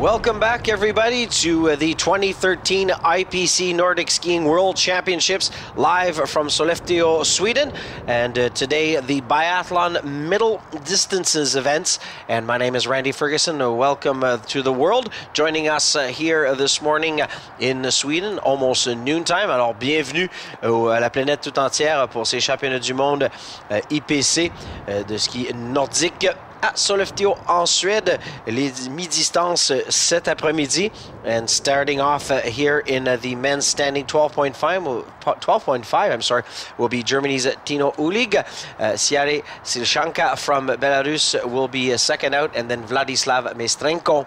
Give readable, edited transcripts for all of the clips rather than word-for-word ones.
Welcome back, everybody, to the 2013 IPC Nordic Skiing World Championships, live from Sollefteå, Sweden. And today, the Biathlon Middle Distances events. And my name is Randy Ferguson. Welcome to the world. Joining us here this morning in Sweden, almost noontime. Alors, bienvenue à la planète tout entière pour ces championnats du monde IPC de ski nordique à Sollefteå en Suède, les mi-distance cet après-midi. And starting off here in the men's standing 12.5, will be Germany's Tino Ulig. Siare Silchanka from Belarus will be second out, and then Vladislav Mestrenko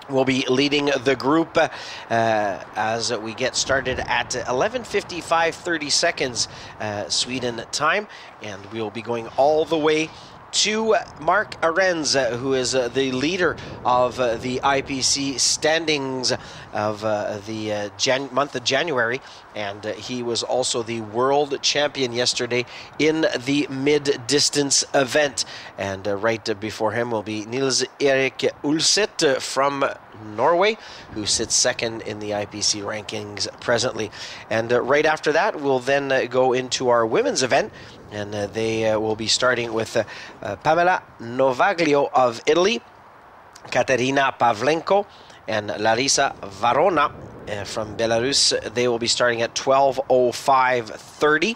will be leading the group as we get started at 11:55, 30 seconds Sweden time, and we will be going all the way to Mark Arens, who is the leader of the IPC standings of the month of January, and he was also the world champion yesterday in the mid-distance event. And right before him will be Nils Erik Ulset from Norway, who sits second in the IPC rankings presently. And right after that, we'll then go into our women's event, and they will be starting with Pamela Novaglio of Italy, Katerina Pavlenko, and Larisa Varona from Belarus. They will be starting at 12:05:30.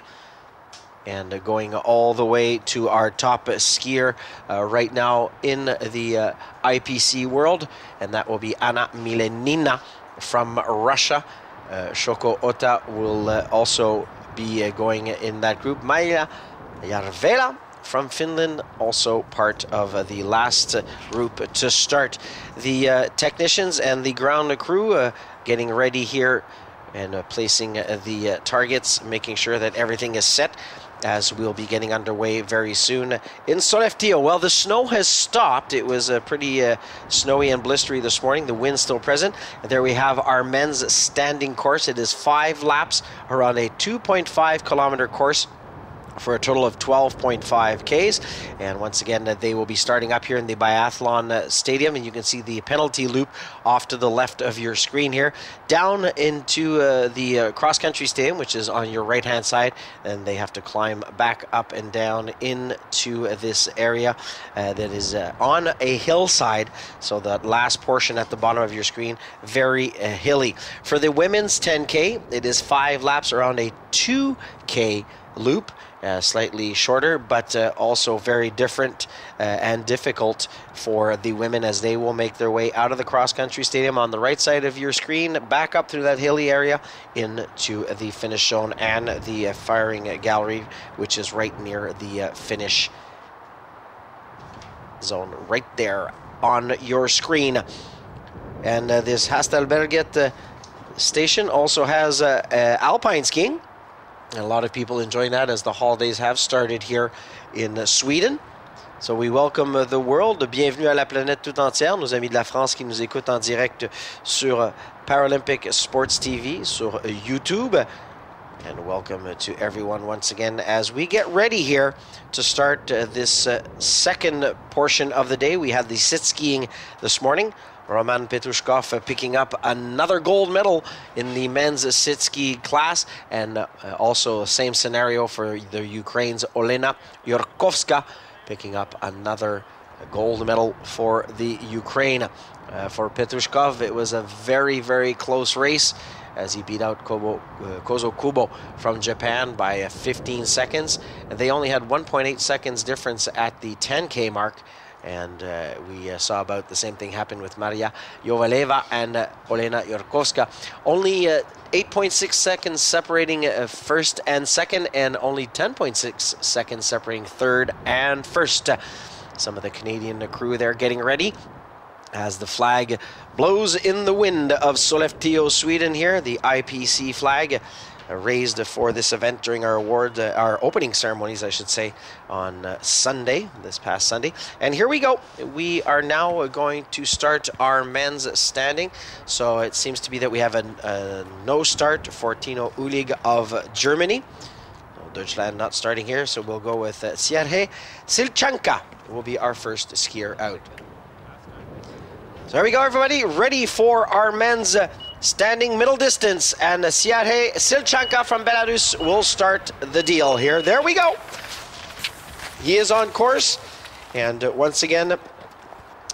And going all the way to our top skier right now in the IPC world, and that will be Anna Milenina from Russia. Shoko Ota will also be going in that group. Maija Järvelä from Finland, also part of the last group to start. The technicians and the ground crew getting ready here and placing the targets, making sure that everything is set, as we'll be getting underway very soon in Sollefteå. Well, the snow has stopped. It was pretty snowy and blistery this morning. The wind's still present. And there we have our men's standing course. It is 5 laps around a 2.5 kilometer course for a total of 12.5 Ks. And once again, they will be starting up here in the Biathlon Stadium, and you can see the penalty loop off to the left of your screen here, down into the cross-country stadium, which is on your right-hand side, and they have to climb back up and down into this area that is on a hillside, so that last portion at the bottom of your screen, very hilly. For the women's 10K, it is 5 laps around a 2K loop. Slightly shorter, but also very different and difficult for the women, as they will make their way out of the cross-country stadium on the right side of your screen, back up through that hilly area into the finish zone and the firing gallery, which is right near the finish zone right there on your screen. And this Hastelberget station also has alpine skiing. And a lot of people enjoying that, as the holidays have started here in Sweden. So we welcome the world. Bienvenue à la planète tout entière, nos amis de la France qui nous écoutent en direct sur Paralympic Sports TV, sur YouTube. And welcome to everyone once again as we get ready here to start this second portion of the day. We had the sit skiing this morning. Roman Petrushkov picking up another gold medal in the men's sit ski class, and also same scenario for the Ukraine's Olena Yorkovska picking up another gold medal for the Ukraine. For Petrushkov, it was a very, very close race, as he beat out Kozo Kubo from Japan by 15 seconds. And they only had 1.8 seconds difference at the 10K mark. And we saw about the same thing happen with Maria Jovaleva and Olena Yorkovska. Only 8.6 seconds separating first and second, and only 10.6 seconds separating third and first. Some of the Canadian crew there getting ready as the flag blows in the wind of Sollefteå, Sweden here. The IPC flag raised for this event during our our opening ceremonies, I should say, on Sunday, this past Sunday. And here we go. We are now going to start our men's standing. So it seems to be that we have a no start for Tino Ulig of Germany. Deutschland not starting here, so we'll go with Siare Silchanka will be our first skier out. So there we go, everybody. Ready for our men's standing middle distance. And Siare Silchanka from Belarus will start the deal here. There we go. He is on course. And once again,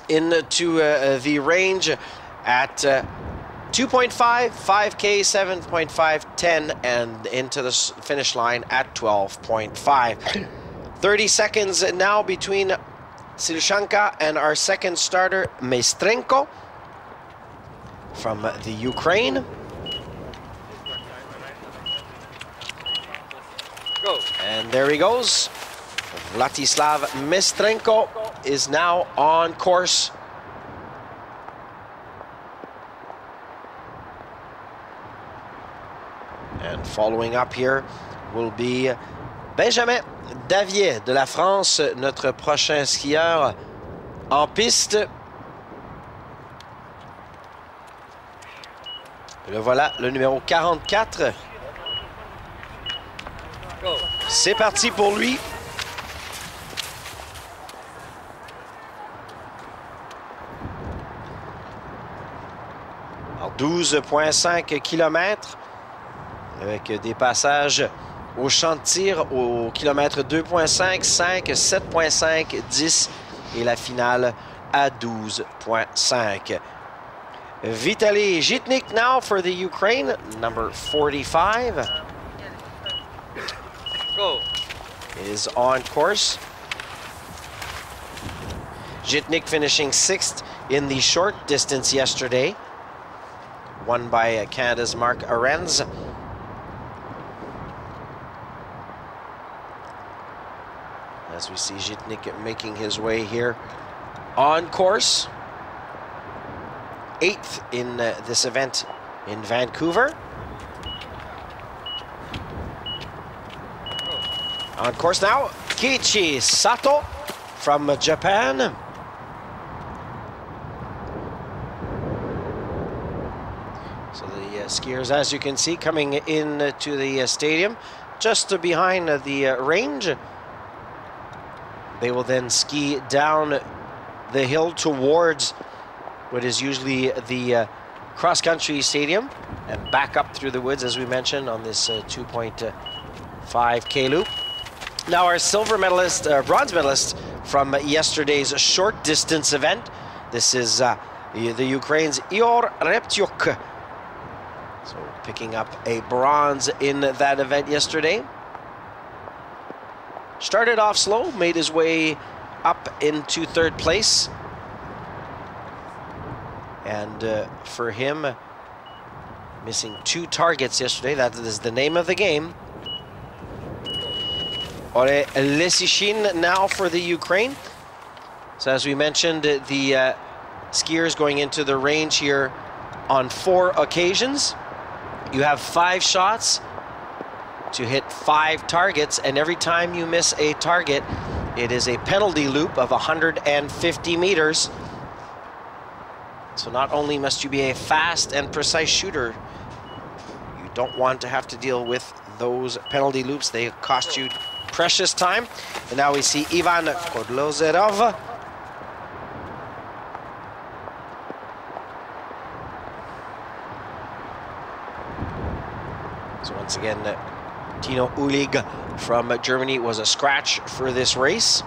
into the range at 2.5, 5K, 7.5, 10, and into the finish line at 12.5. 30 seconds now between Silchanka and our second starter, Maestrenko from the Ukraine. Go. And there he goes. Vladislav Maestrenko is now on course. And following up here will be Benjamin Davier de la France, notre prochain skieur en piste. Le voilà, le numéro 44. C'est parti pour lui. Alors 12,5 km avec des passages au champ de tir au kilomètre 2.5, 5, 7.5, 10 et la finale à 12.5. Vitaly Zhitnik now for the Ukraine, number 45. Go. Is on course. Zhitnik finishing 6th in the short distance yesterday, won by Canada's Mark Arends. As we see Zhitnik making his way here on course. 8th in this event in Vancouver. On course now, Keiichi Sato from Japan. So the skiers, as you can see, coming into the stadium just behind the range. They will then ski down the hill towards what is usually the cross-country stadium and back up through the woods, as we mentioned, on this 2.5K loop. Now our silver medalist, bronze medalist from yesterday's short distance event. This is the Ukraine's Ihor Reptyuk. So picking up a bronze in that event yesterday. Started off slow, made his way up into 3rd place. And for him, missing 2 targets yesterday, that is the name of the game. Ole Lesishin now for the Ukraine. So as we mentioned, the skiers going into the range here on 4 occasions. You have 5 shots to hit 5 targets, and every time you miss a target, it is a penalty loop of 150 meters. So not only must you be a fast and precise shooter, you don't want to have to deal with those penalty loops. They cost you precious time. And now we see Ivan Kodlozerov. So once again, Tino Ulig from Germany was a scratch for this race.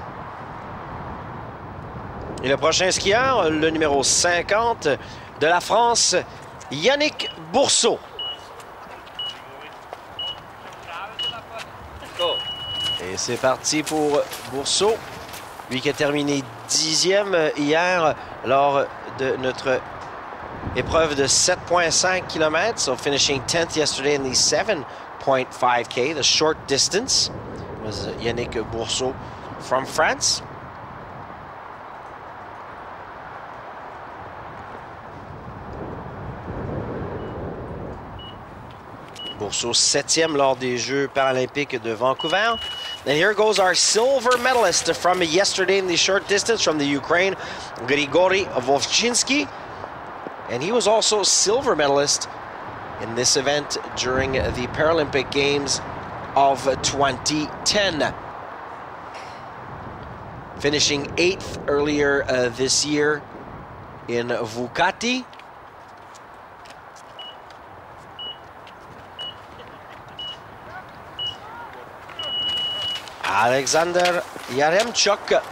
Et le prochain skieur, le numéro 50 de la France, Yannick Bourseau. Et c'est parti pour Bourseau, lui qui a terminé 10e hier lors de notre épreuve de 7.5 km, so finishing 10th yesterday in the 7.5K, the short distance, was Yannick Bourseau from France. Bourseau 7e lors des Jeux paralympiques de Vancouver. And here goes our silver medalist from yesterday in the short distance from the Ukraine, Grigory Vovchinsky. And he was also silver medalist in this event during the Paralympic Games of 2010. Finishing 8th earlier this year in Vucati. Alexander Yaremchuk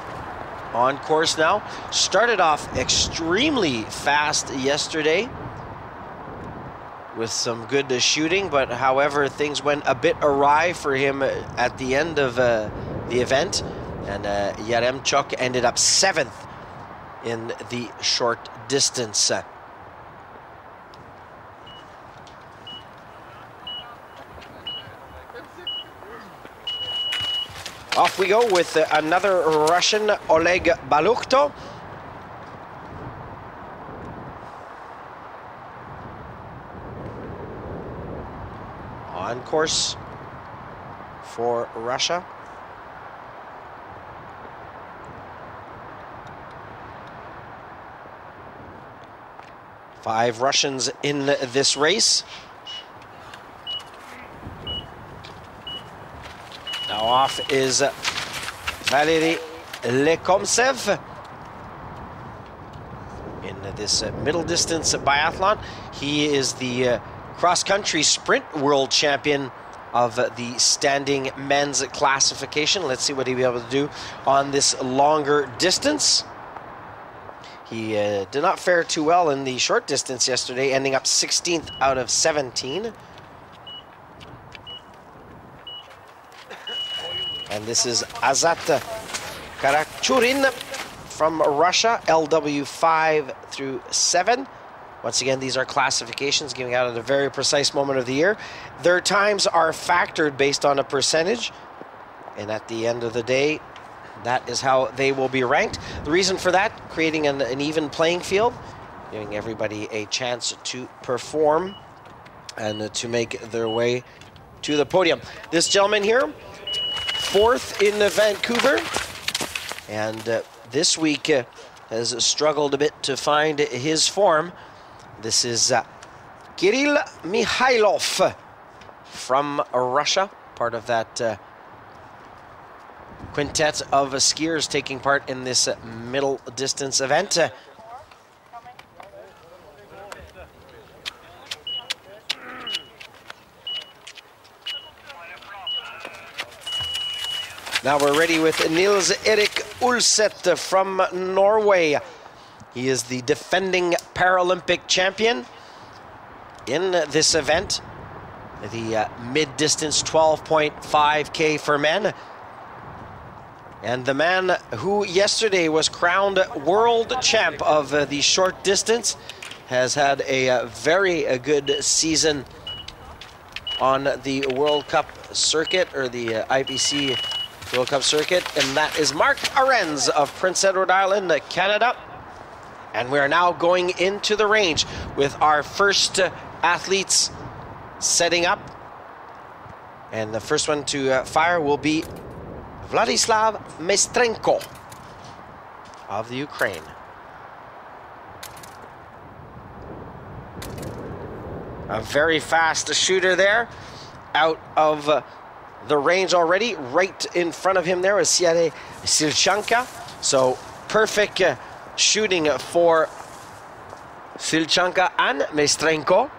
on course now. Started off extremely fast yesterday with some good shooting, but however, things went a bit awry for him at the end of the event. And Yaremchuk ended up 7th in the short distance. Off we go with another Russian, Oleg Balukhto. On course for Russia. Five Russians in this race. Now off is Valery Lekomtsev in this middle distance biathlon. He is the cross-country sprint world champion of the standing men's classification. Let's see what he'll be able to do on this longer distance. He did not fare too well in the short distance yesterday, ending up 16th out of 17. And this is Azat Karachurin from Russia, LW 5 through 7. Once again, these are classifications giving out at a very precise moment of the year. Their times are factored based on a percentage. And at the end of the day, that is how they will be ranked. The reason for that, creating an even playing field, giving everybody a chance to perform and to make their way to the podium. This gentleman here, 4th in Vancouver, and this week has struggled a bit to find his form. This is Kirill Mikhailov from Russia, part of that quintet of skiers taking part in this middle distance event. Now we're ready with Nils Erik Ulset from Norway. He is the defending Paralympic champion in this event, the mid-distance 12.5K for men. And the man who yesterday was crowned world champ of the short distance has had a very good season on the World Cup circuit, or the IPC World Cup circuit, and that is Mark Arens of Prince Edward Island, Canada. And we are now going into the range with our first athletes setting up. And the first one to fire will be Vladislav Mestrenko of the Ukraine. A very fast shooter there, out of the range already. Right in front of him there is Siare Silchanka. So perfect shooting for Silchanka and Mestrenko.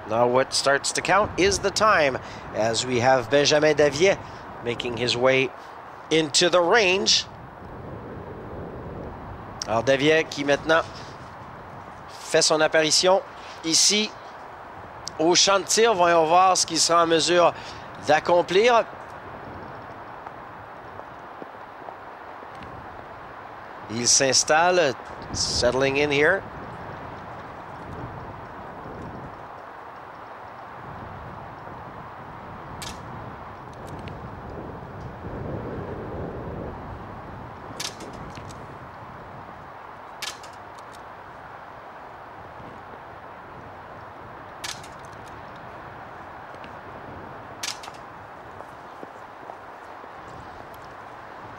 Now what starts to count is the time, as we have Benjamin Davier making his way into the range. Alors Davier qui maintenant fait son apparition ici au champ de tir. Voyons voir ce qu'il sera en mesure d'accomplir. Il s'installe, settling in here.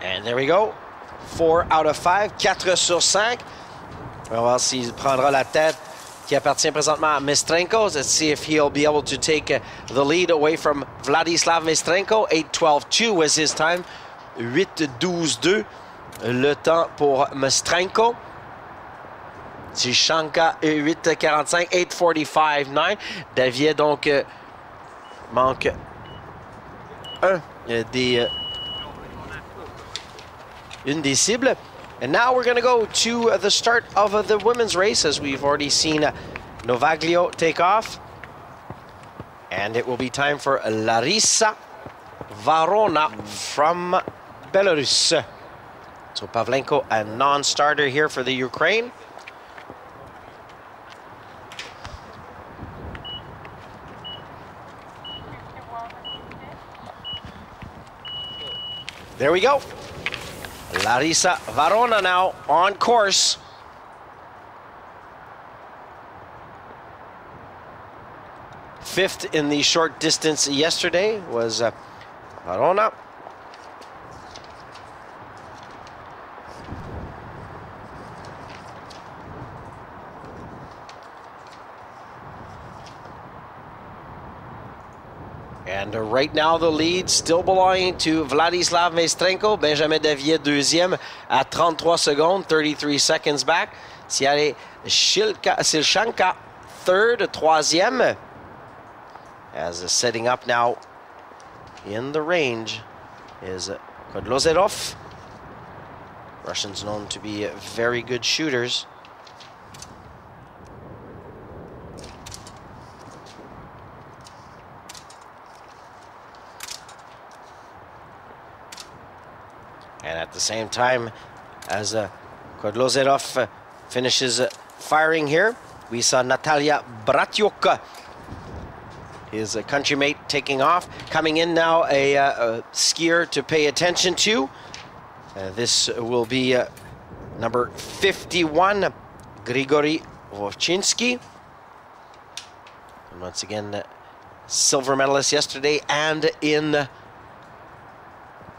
And there we go. 4 out of 5, 4 sur 5. On va voir s'il prendra la tête qui appartient présentement à Mestrenko. Let's see if he'll be able to take the lead away from Vladislav Mestrenko. 8:12.2 was his time. 8:12.2 le temps pour Mestrenko. Shanka 8,45, 8,45,9. Davier donc manque une des cibles. And now we're going to go to the start of the women's race, as we've already seen Novaglio take off. And it will be time for Larissa Varona from Belarus. So Pavlenko, a non-starter here for the Ukraine. There we go. Larissa Varona now on course. Fifth in the short distance yesterday was Varona. And right now the lead still belonging to Vladislav Maestrenko. Benjamin Davier deuxième at 33 secondes, 33 seconds back. Siare Silshanka third, troisième. As setting up now in the range is Kodlozerov. Russians known to be very good shooters. And at the same time, as Kodlozerov finishes firing here, we saw Natalia Bratyuk, his countrymate, taking off. Coming in now, a skier to pay attention to. This will be number 51, Grigory Vovchinsky. And once again, silver medalist yesterday and in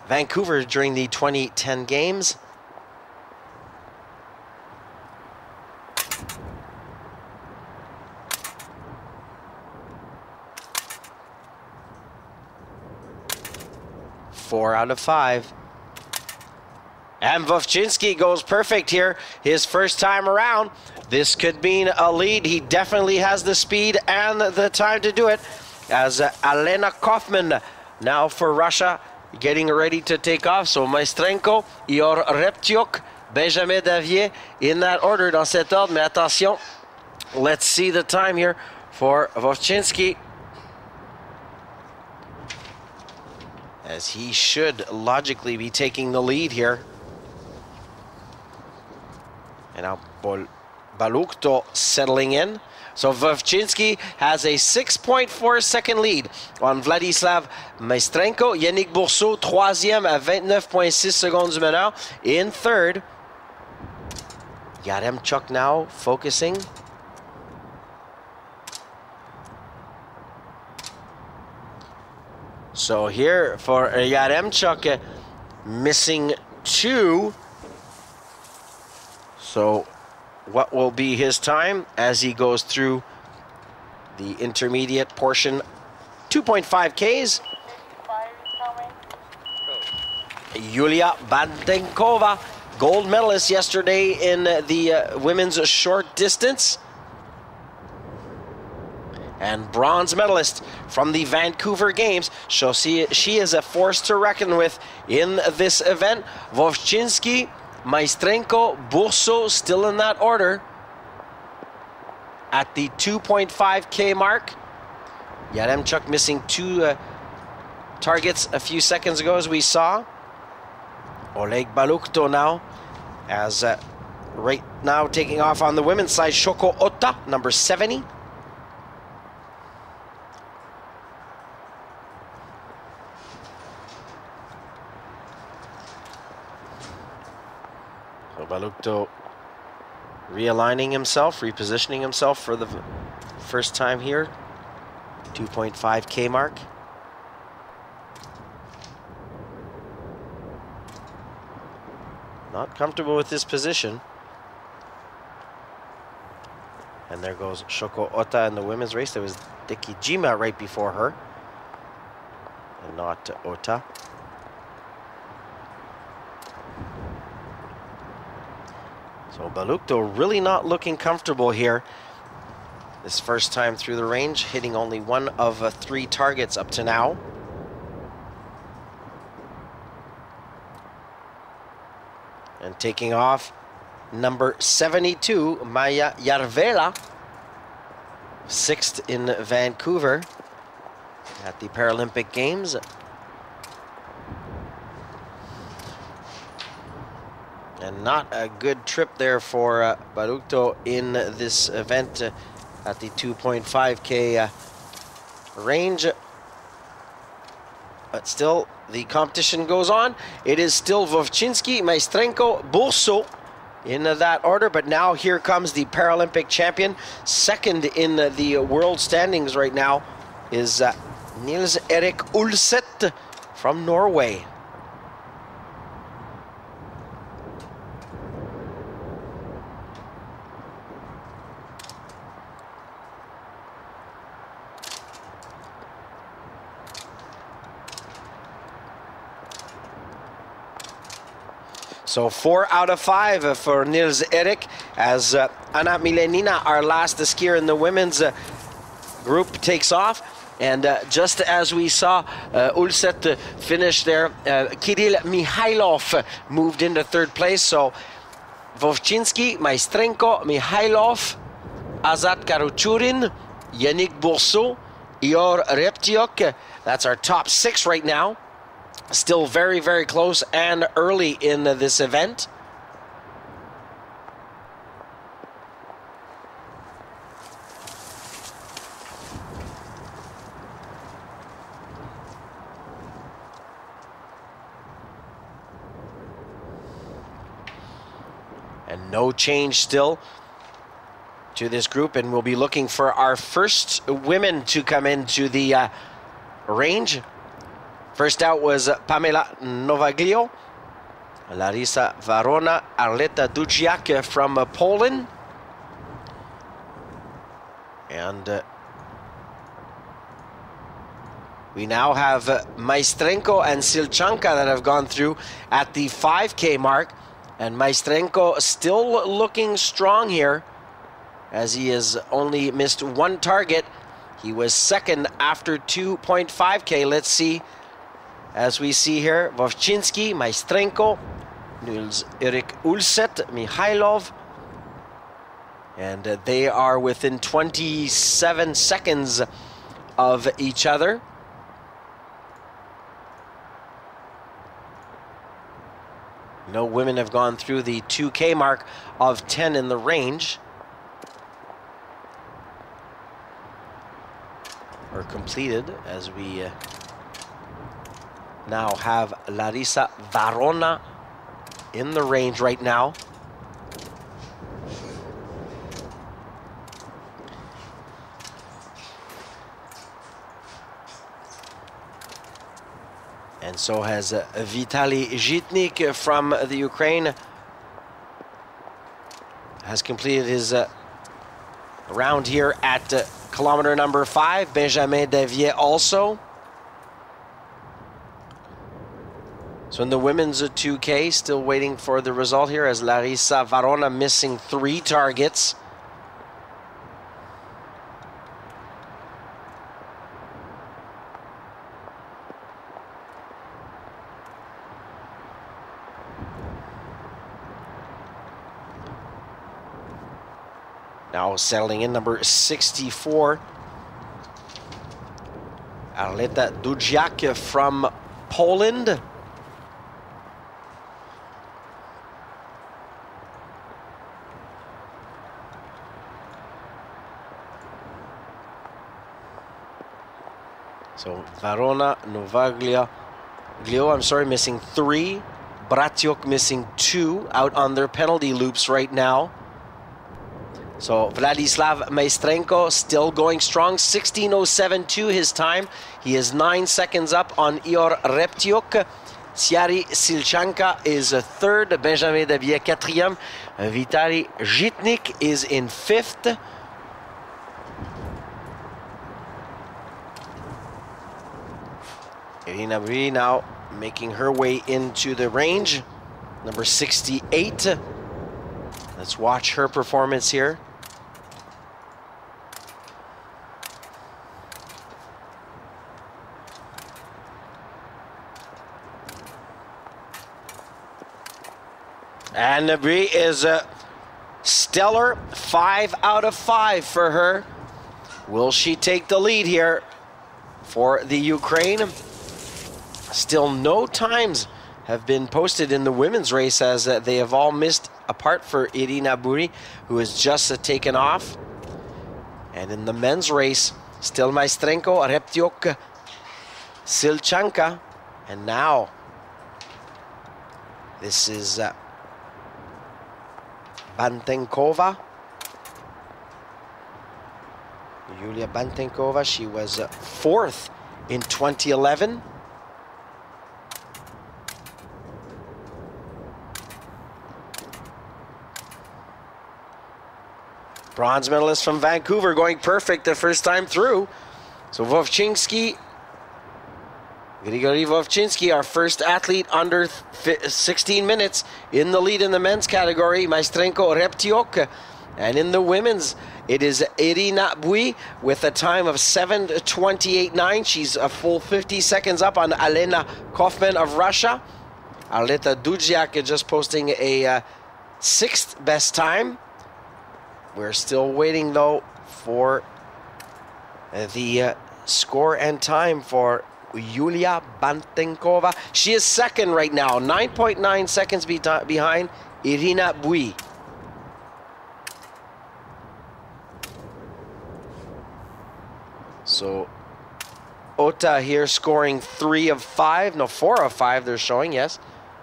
Vancouver during the 2010 games. Four out of five. And Vovchinsky goes perfect here, his first time around. This could mean a lead. He definitely has the speed and the time to do it. As Alena Kaufman now for Russia, getting ready to take off. So Maestrenko, Ior Reptyuk, Benjamin Davier in that order, dans cet ordre. Mais attention, let's see the time here for Vovchinsky, as he should logically be taking the lead here. And now Balukto settling in. So Vovchinsky has a 6.4 second lead on Vladislav Maestrenko. Yannick Bourseau, troisième à 29.6 secondes du meneur. In third, Yaremchuk now focusing. So here for Yaremchuk, missing two. So what will be his time as he goes through the intermediate portion? 2.5 Ks. Yulia Bandenkova, gold medalist yesterday in the women's short distance. And bronze medalist from the Vancouver Games. So she is a force to reckon with in this event. Vovchinsky, Maestrenko, Bourseau still in that order at the 2.5 K mark. Yaremchuk missing two targets a few seconds ago, as we saw. Oleg Balukto now, as right now taking off on the women's side. Shoko Ota, number 70. So Balukto realigning himself, repositioning himself for the first time here. 2.5 K mark. Not comfortable with this position. And there goes Shoko Ota in the women's race. There was Dekijima right before her, and not Ota. So Balukto really not looking comfortable here. This first time through the range, hitting only one of 3 targets up to now. And taking off, number 72, Maija Järvelä, 6th in Vancouver at the Paralympic Games. And not a good trip there for Balukto in this event at the 2.5K range. But still, the competition goes on. It is still Wojcinski, Maestrenko, Burso in that order. But now here comes the Paralympic champion. Second in the world standings right now is Niels Erik Ulset from Norway. So 4 out of 5 for Niels Erik, as Anna Milenina, our last skier in the women's group, takes off. And just as we saw Ulset finish there, Kirill Mihailov moved into 3rd place. So Wojcinski, Maestrenko, Mihailov, Azat Karuchurin, Yannick Burso, Ihor Reptiuk. That's our top 6 right now. Still very, very close and early in this event. And no change still to this group, and we'll be looking for our first women to come into the range. First out was Pamela Novaglio, Larisa Varona, Arleta Dudziak from Poland. And we now have Maestrenko and Silchanka that have gone through at the 5K mark. And Maestrenko still looking strong here, as he has only missed 1 target. He was 2nd after 2.5K. Let's see. As we see here, Wojcinski, Maestrenko, Niels Erik Ulset, Mihailov. And they are within 27 seconds of each other. No women have gone through the 2K mark of 10 in the range. Or completed, as we now have Larisa Varona in the range right now. And so has Vitaly Zhitnik from the Ukraine. Has completed his round here at kilometer number 5. Benjamin Davier also. So in the women's 2K, still waiting for the result here, as Larisa Varona missing 3 targets. Now settling in, number 64, Arleta Dudziak from Poland. So Varona, Novaglio, missing 3. Bratiuk missing 2 out on their penalty loops right now. So Vladislav Maestrenko still going strong, 16:07.2 his time. He is 9 seconds up on Ihor Reptiuk. Siari Silchanka is 3rd, Benjamin Dabier 4th, Vitaly Zhitnik is in 5th. Irina Brie now making her way into the range. Number 68, Let's watch her performance here. And Brie is a stellar 5 out of 5 for her. Will she take the lead here for the Ukraine? Still no times have been posted in the women's race, as they have all missed, apart for Irina Buri, who has just taken off. And in the men's race, still Maestrenko, Reptyuk, Silchanka, and now this is Bantenkova. Yulia Bantenkova, she was 4th in 2011. Bronze medalist from Vancouver, going perfect the first time through. So Grigori Vovchinsky, our first athlete under 16 minutes in the lead in the men's category. Maestrenko, Reptyuk. And in the women's, it is Irina Bui with a time of 7:28.9. She's a full 50 seconds up on Alena Kaufman of Russia. Arleta Dudziak just posting a 6th best time. We're still waiting, though, for the score and time for Yulia Bantenkova. She is 2nd right now, 9.9 seconds behind Irina Bui. So Ota here scoring 3 of 5. No, 4 of 5 they're showing, yes.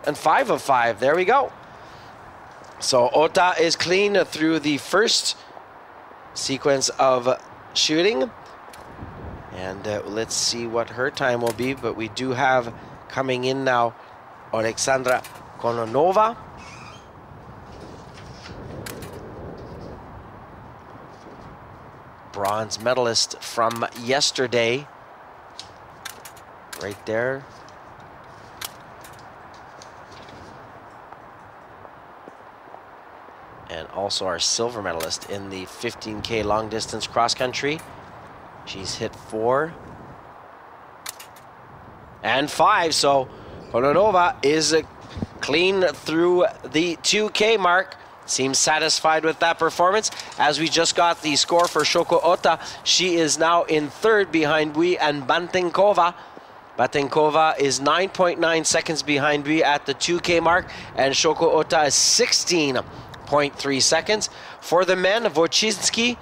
And 5 of 5. There we go. So Ota is clean through the first sequence of shooting. And let's see what her time will be. But we do have coming in now Alexandra Kononova. Bronze medalist from yesterday. Right there. And also our silver medalist in the 15K long distance cross country. She's hit 4 and 5. So Kononova is clean through the 2K mark. Seems satisfied with that performance. As we just got the score for Shoko Ota, she is now in 3rd behind Bui and Bantenkova. Bantenkova is 9.9 seconds behind Bui at the 2K mark, and Shoko Ota is 16.3 seconds. For the men, Wojcinski,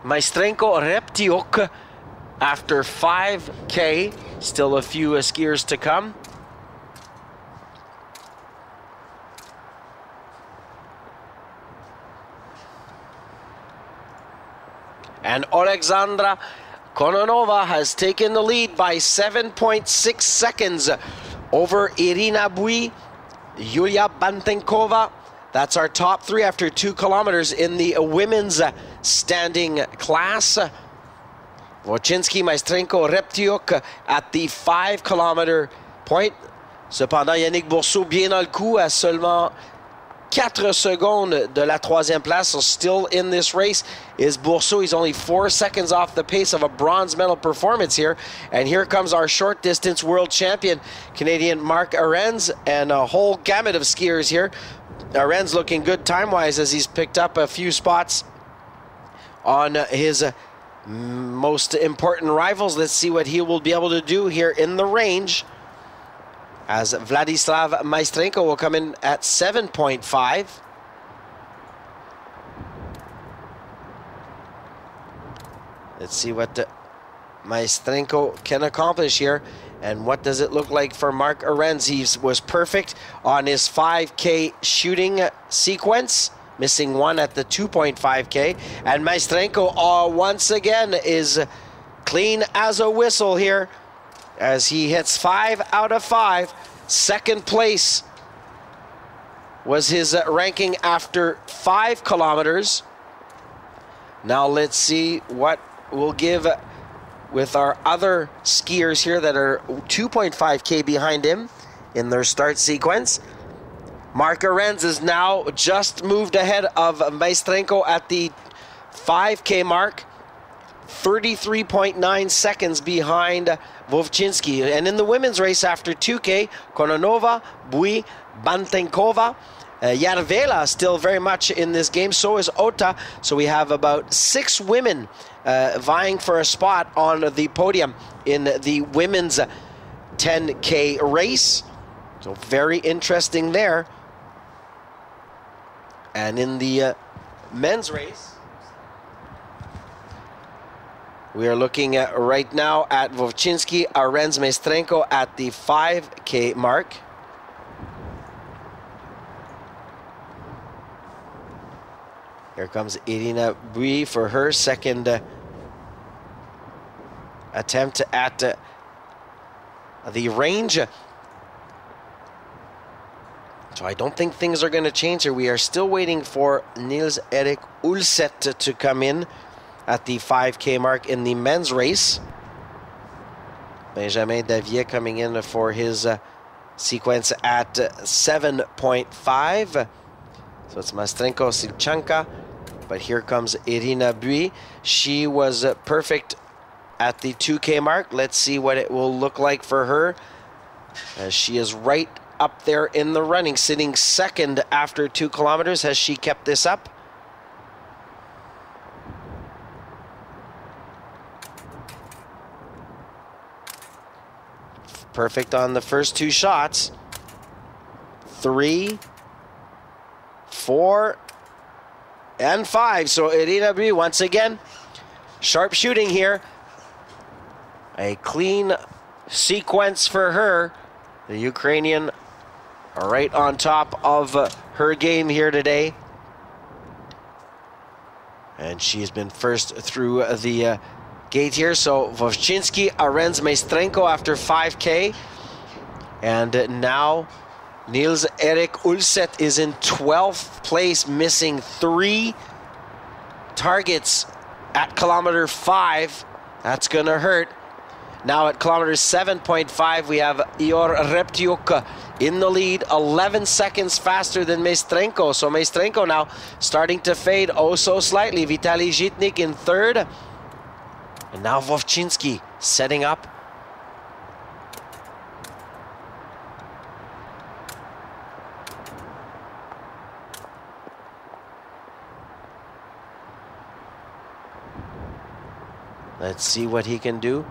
Maestrenko, Reptyuk after 5K. Still a few skiers to come. And Alexandra Kononova has taken the lead by 7.6 seconds over Irina Bui, Yulia Bantenkova. That's our top 3 after 2 kilometers in the women's standing class. Wojcinski, Maestrenko, Reptyuk at the 5-kilometer point. Cependant, Yannick Bourseau bien dans le coup à seulement 4 secondes de la 3e place. So still in this race is Bourseau. He's only 4 seconds off the pace of a bronze medal performance here. And here comes our short distance world champion, Canadian Marc Arens, and a whole gamut of skiers here. Arens looking good time-wise as he's picked up a few spots on his most important rivals. Let's see what he will be able to do here in the range, as Vladislav Maestrenko will come in at 7.5. Let's see what Maestrenko can accomplish here. And what does it look like for Marc Arens? He was perfect on his 5K shooting sequence, missing 1 at the 2.5K. And Maestrenko once again is clean as a whistle here, as he hits 5 out of 5. 2nd place was his ranking after 5 kilometers. Now let's see what we'll give with our other skiers here that are 2.5K behind him in their start sequence. Mark Arens is now just moved ahead of Maestrenko at the 5K mark. 33.9 seconds behind Vovchinski. And in the women's race after 2K, Kononova, Bui, Bantenkova, Järvela still very much in this game. So is Ota. So we have about 6 women vying for a spot on the podium in the women's 10K race. So very interesting there. And in the men's race, we are looking at right now at Vovchinski, Arens, Maestrenko at the 5K mark. Here comes Irina Bui for her second attempt at the range. So I don't think things are going to change here. We are still waiting for Nils-Erik Ulset to come in at the 5K mark in the men's race. Benjamin Davier coming in for his sequence at 7.5. So it's Maestrenko, Silchanka. But here comes Irina Bui. She was perfect at the 2K mark. Let's see what it will look like for her. She is right up there in the running, sitting second after 2 kilometers. Has she kept this up? Perfect on the first 2 shots. 3, 4, and 5. So Irina Bui once again, sharp shooting here. A clean sequence for her. The Ukrainian right on top of her game here today. And she's been first through the gate here. So Vovchinski, Arens, Maestrenko after 5K. And now Nils-Erik Ulset is in 12th place, missing 3 targets at kilometer 5. That's going to hurt. Now at kilometer 7.5, we have Ior Reptiuk in the lead, 11 seconds faster than Maestrenko. So Maestrenko now starting to fade oh so slightly. Vitaly Zhitnik in 3rd. And now Vovchinski setting up. Let's see what he can do.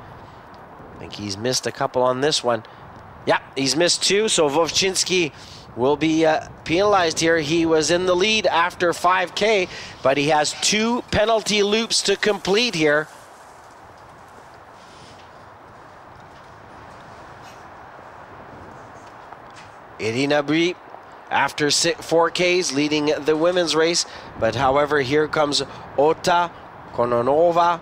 I think he's missed a couple on this one. Yeah, he's missed 2, so Vovchinski will be penalized here. He was in the lead after 5K, but he has 2 penalty loops to complete here. Irina Bui after 4Ks leading the women's race, but however here comes Ota, Kononova.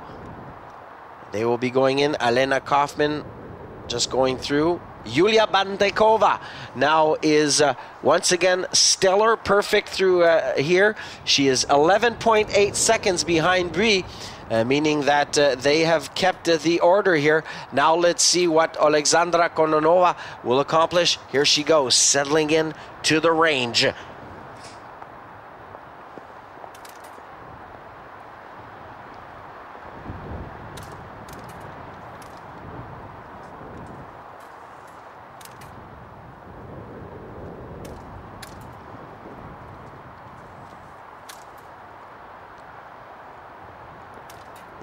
They will be going in. Alena Kaufman just going through. Yulia Bantekova now is once again stellar, perfect through here. She is 11.8 seconds behind Bui, meaning that they have kept the order here. Now let's see what Alexandra Kononova will accomplish. Here she goes, settling in to the range.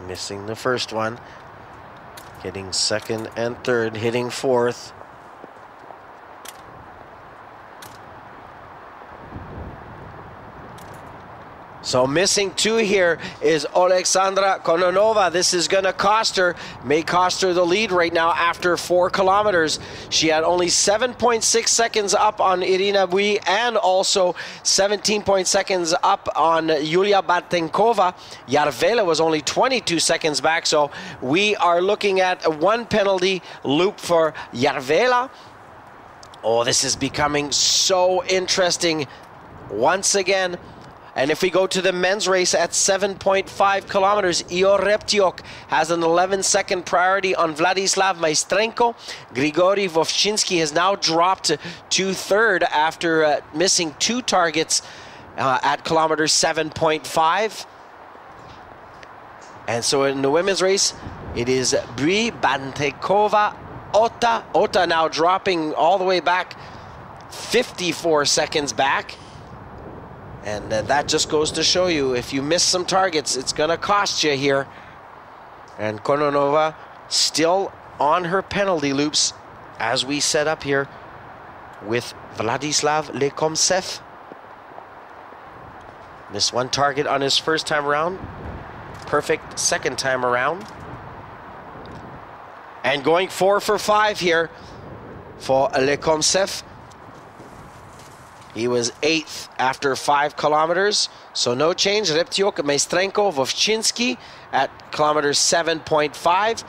Missing the first one, getting 2nd and 3rd, hitting 4th. So missing 2 here is Alexandra Kononova. This is going to cost her, may cost her the lead right now after 4 kilometers. She had only 7.6 seconds up on Irina Bui and also 17 seconds up on Yulia Bantenkova. Järvela was only 22 seconds back, so we are looking at 1 penalty loop for Järvela. Oh, this is becoming so interesting once again. And if we go to the men's race at 7.5 kilometers, Ihor Reptiok has an 11-second priority on Vladislav Maestrenko. Grigory Vovchinski has now dropped to third after missing 2 targets at kilometer 7.5. And so in the women's race, it is Bui, Bantekova, Ota. Ota now dropping all the way back, 54 seconds back. And that just goes to show you, if you miss some targets, it's going to cost you here. And Kononova still on her penalty loops as we set up here with Vladislav Lekomsev. Missed 1 target on his first time around. Perfect second time around. And going 4 for 5 here for Lekomsev. He was 8th after 5 kilometers, so no change. Reptiok, Maestrenko, Vovchinski at kilometer 7.5.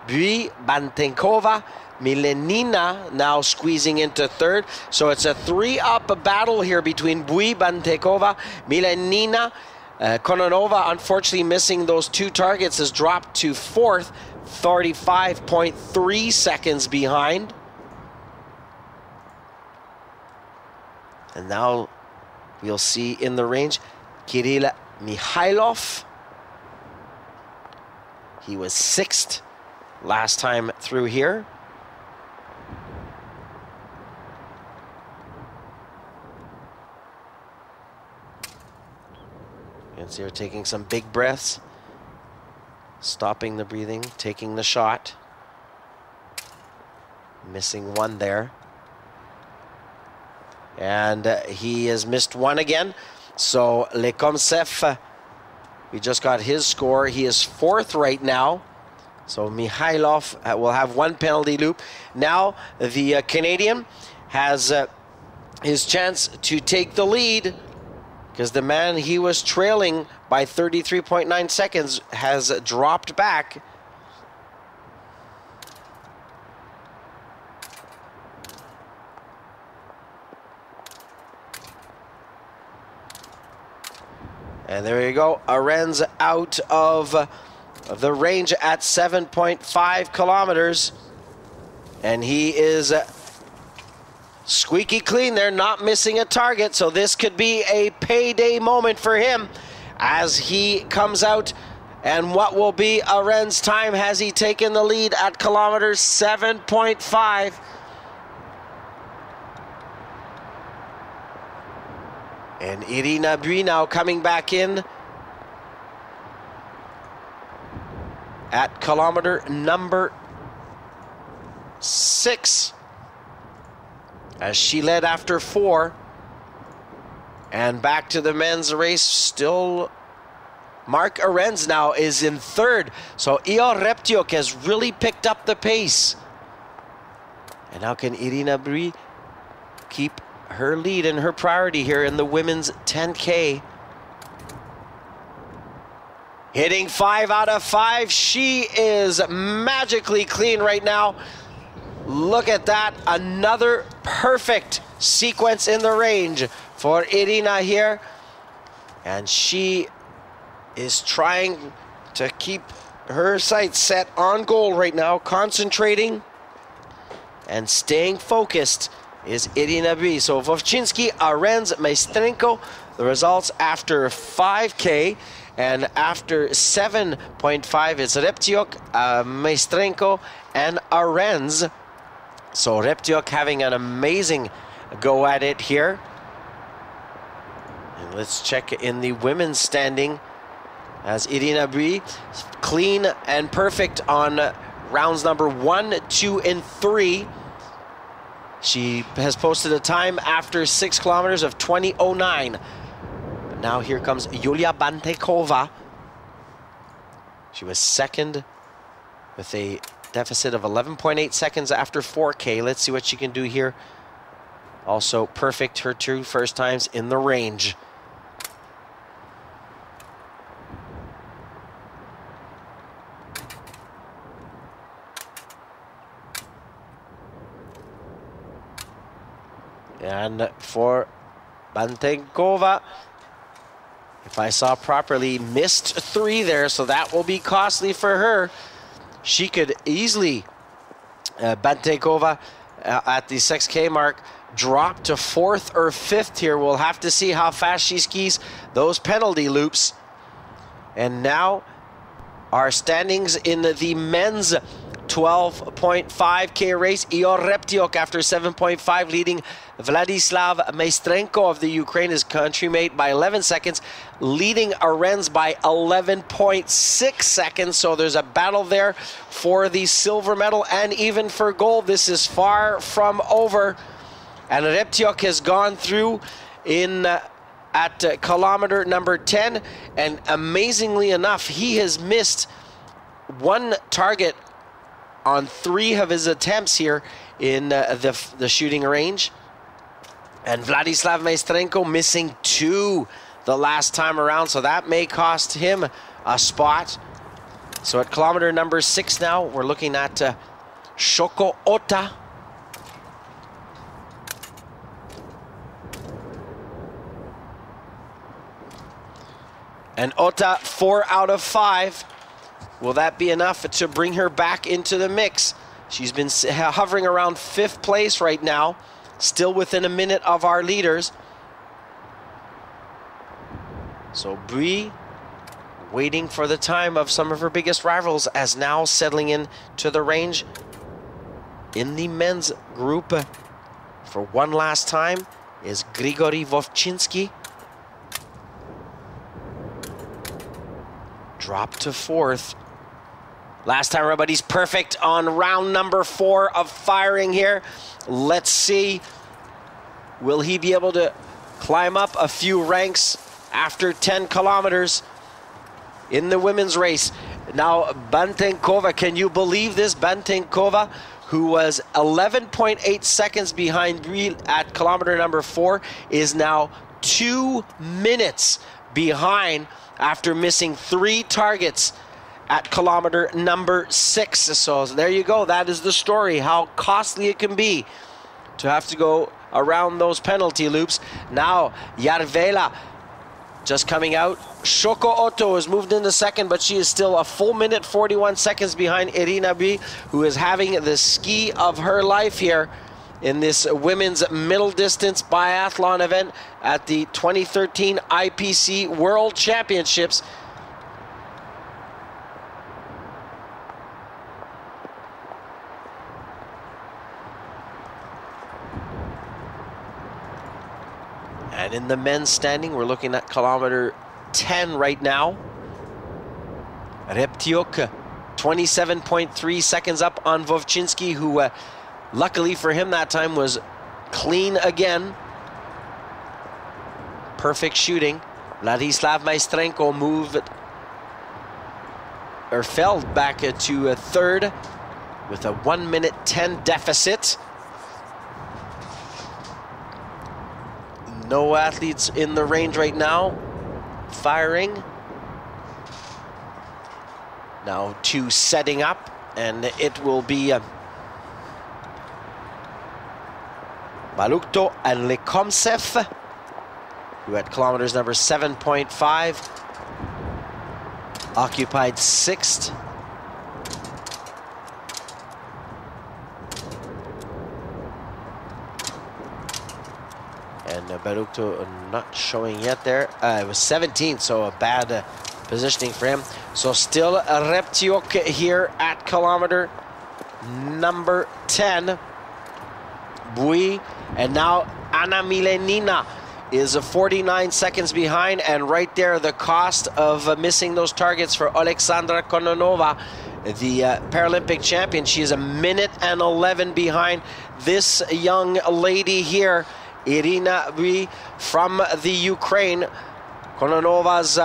Bui, Bantenkova, Milenina now squeezing into third. So it's a 3-up battle here between Bui, Bantenkova, Milenina. Kononova, unfortunately missing those 2 targets, has dropped to 4th, 35.3 seconds behind. And now we'll see in the range Kirill Mikhailov. He was 6th last time through here. You can see her taking some big breaths, stopping the breathing, taking the shot. Missing 1 there. And he has missed 1 again. So Lekomsev, we just got his score. He is 4th right now. So Mikhailov will have 1 penalty loop. Now the Canadian has his chance to take the lead, because the man he was trailing by 33.9 seconds has dropped back. And there you go, Arendz out of the range at 7.5 kilometers. And he is squeaky clean there, not missing a target. So this could be a payday moment for him as he comes out. And what will be Arendz's time? Has he taken the lead at kilometer 7.5? And Irina Bui now coming back in at kilometer number 6 as she led after 4. And back to the men's race, still Mark Arendz now is in 3rd. So Ihor Reptiok has really picked up the pace. And how can Irina Bui keep her lead and her priority here in the women's 10K? Hitting 5 out of 5. She is magically clean right now. Look at that. Another perfect sequence in the range for Irina here. And she is trying to keep her sights set on goal right now, concentrating and staying focused is Irina Bui. So Vovchinski, Arendz, Maestrenko, the results after 5K. And after 7.5, it's Reptiok, Maestrenko, and Arendz. So Reptiok having an amazing go at it here. And let's check in the women's standing as Irina Bui clean and perfect on rounds number 1, 2, and 3. She has posted a time after 6 kilometers of 20:09. But now here comes Yulia Bantekova. She was 2nd with a deficit of 11.8 seconds after 4K. Let's see what she can do here. Also perfect her 2 first times in the range. And for Bantenkova, if I saw properly, missed 3 there, so that will be costly for her. She could easily, Bantenkova at the 6K mark, drop to 4th or 5th here. We'll have to see how fast she skis those penalty loops. And now our standings in the men's 12.5K race. Ihor Reptiok after 7.5 leading Vladislav Maestrenko of the Ukraine, his countrymate, by 11 seconds, leading Arens by 11.6 seconds. So there's a battle there for the silver medal and even for gold. This is far from over. And Reptiok has gone through in at kilometer number 10. And amazingly enough, he has missed 1 target on 3 of his attempts here in the shooting range. And Vladislav Maestrenko missing 2 the last time around, so that may cost him a spot. So at kilometer number 6 now, we're looking at Shoko Ota. And Ota, 4 out of 5. Will that be enough to bring her back into the mix? She's been hovering around 5th place right now, still within a minute of our leaders. So Bui waiting for the time of some of her biggest rivals, as now settling in to the range in the men's group for one last time is Grigory Vovchinsky. Dropped to 4th. Last time everybody's perfect on round number 4 of firing here. Let's see, will he be able to climb up a few ranks after 10 kilometers in the women's race? Now, Bantenkova, can you believe this? Bantenkova, who was 11.8 seconds behind Bui at kilometer number 4, is now 2 minutes behind after missing 3 targets at kilometer number 6. So there you go. That is the story, how costly it can be to have to go around those penalty loops. Now, Järvela just coming out. Shoko Otto has moved into 2nd, but she is still a full minute 41 seconds behind Irina Bui, who is having the ski of her life here in this women's middle distance biathlon event at the 2013 IPC World Championships. And in the men's standing, we're looking at kilometer 10 right now. Reptiok, 27.3 seconds up on Vovchinsky, who luckily for him that time was clean again. Perfect shooting. Vladislav Maestrenko moved or fell back to 3rd with a 1 minute 10 deficit. No athletes in the range right now firing. Now 2 setting up, and it will be Balukto and Lekomsev, who at kilometers number 7.5 occupied 6th. And Balukto not showing yet there. It was 17th, so a bad positioning for him. So still Reptiok here at kilometer number 10. Bui, and now Anna Milenina is 49 seconds behind, and right there the cost of missing those targets for Alexandra Kononova, the Paralympic champion. She is a minute and 11 behind this young lady here, Irina Bui from the Ukraine, Kononova's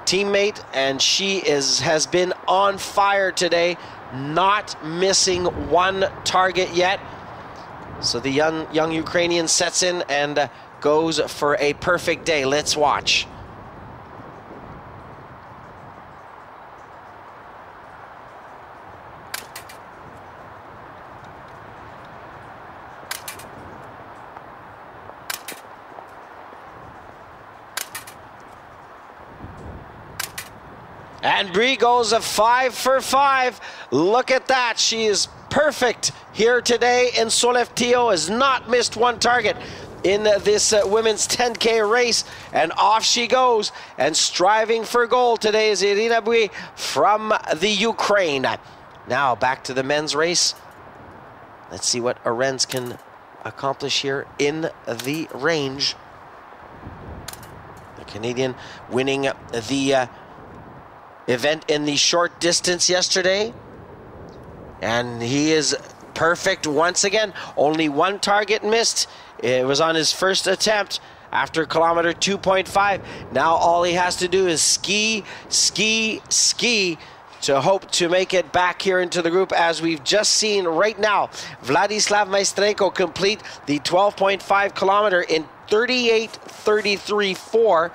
teammate, and she has been on fire today, not missing 1 target yet. So the young Ukrainian sets in and goes for a perfect day. Let's watch. And Brie goes a 5 for 5. Look at that. She is perfect here today in Sollefteå. Has not missed one target in this women's 10K race. And off she goes. And striving for gold today is Irina Brie from the Ukraine. Now back to the men's race. Let's see what Arends can accomplish here in the range. The Canadian winning the event in the short distance yesterday, and he is perfect once again. Only one target missed. It was on his first attempt after kilometer 2.5. Now all he has to do is ski, ski, ski to hope to make it back here into the group, as we've just seen right now. Vladislav Maestrenko complete the 12.5 kilometer in 38:33.4.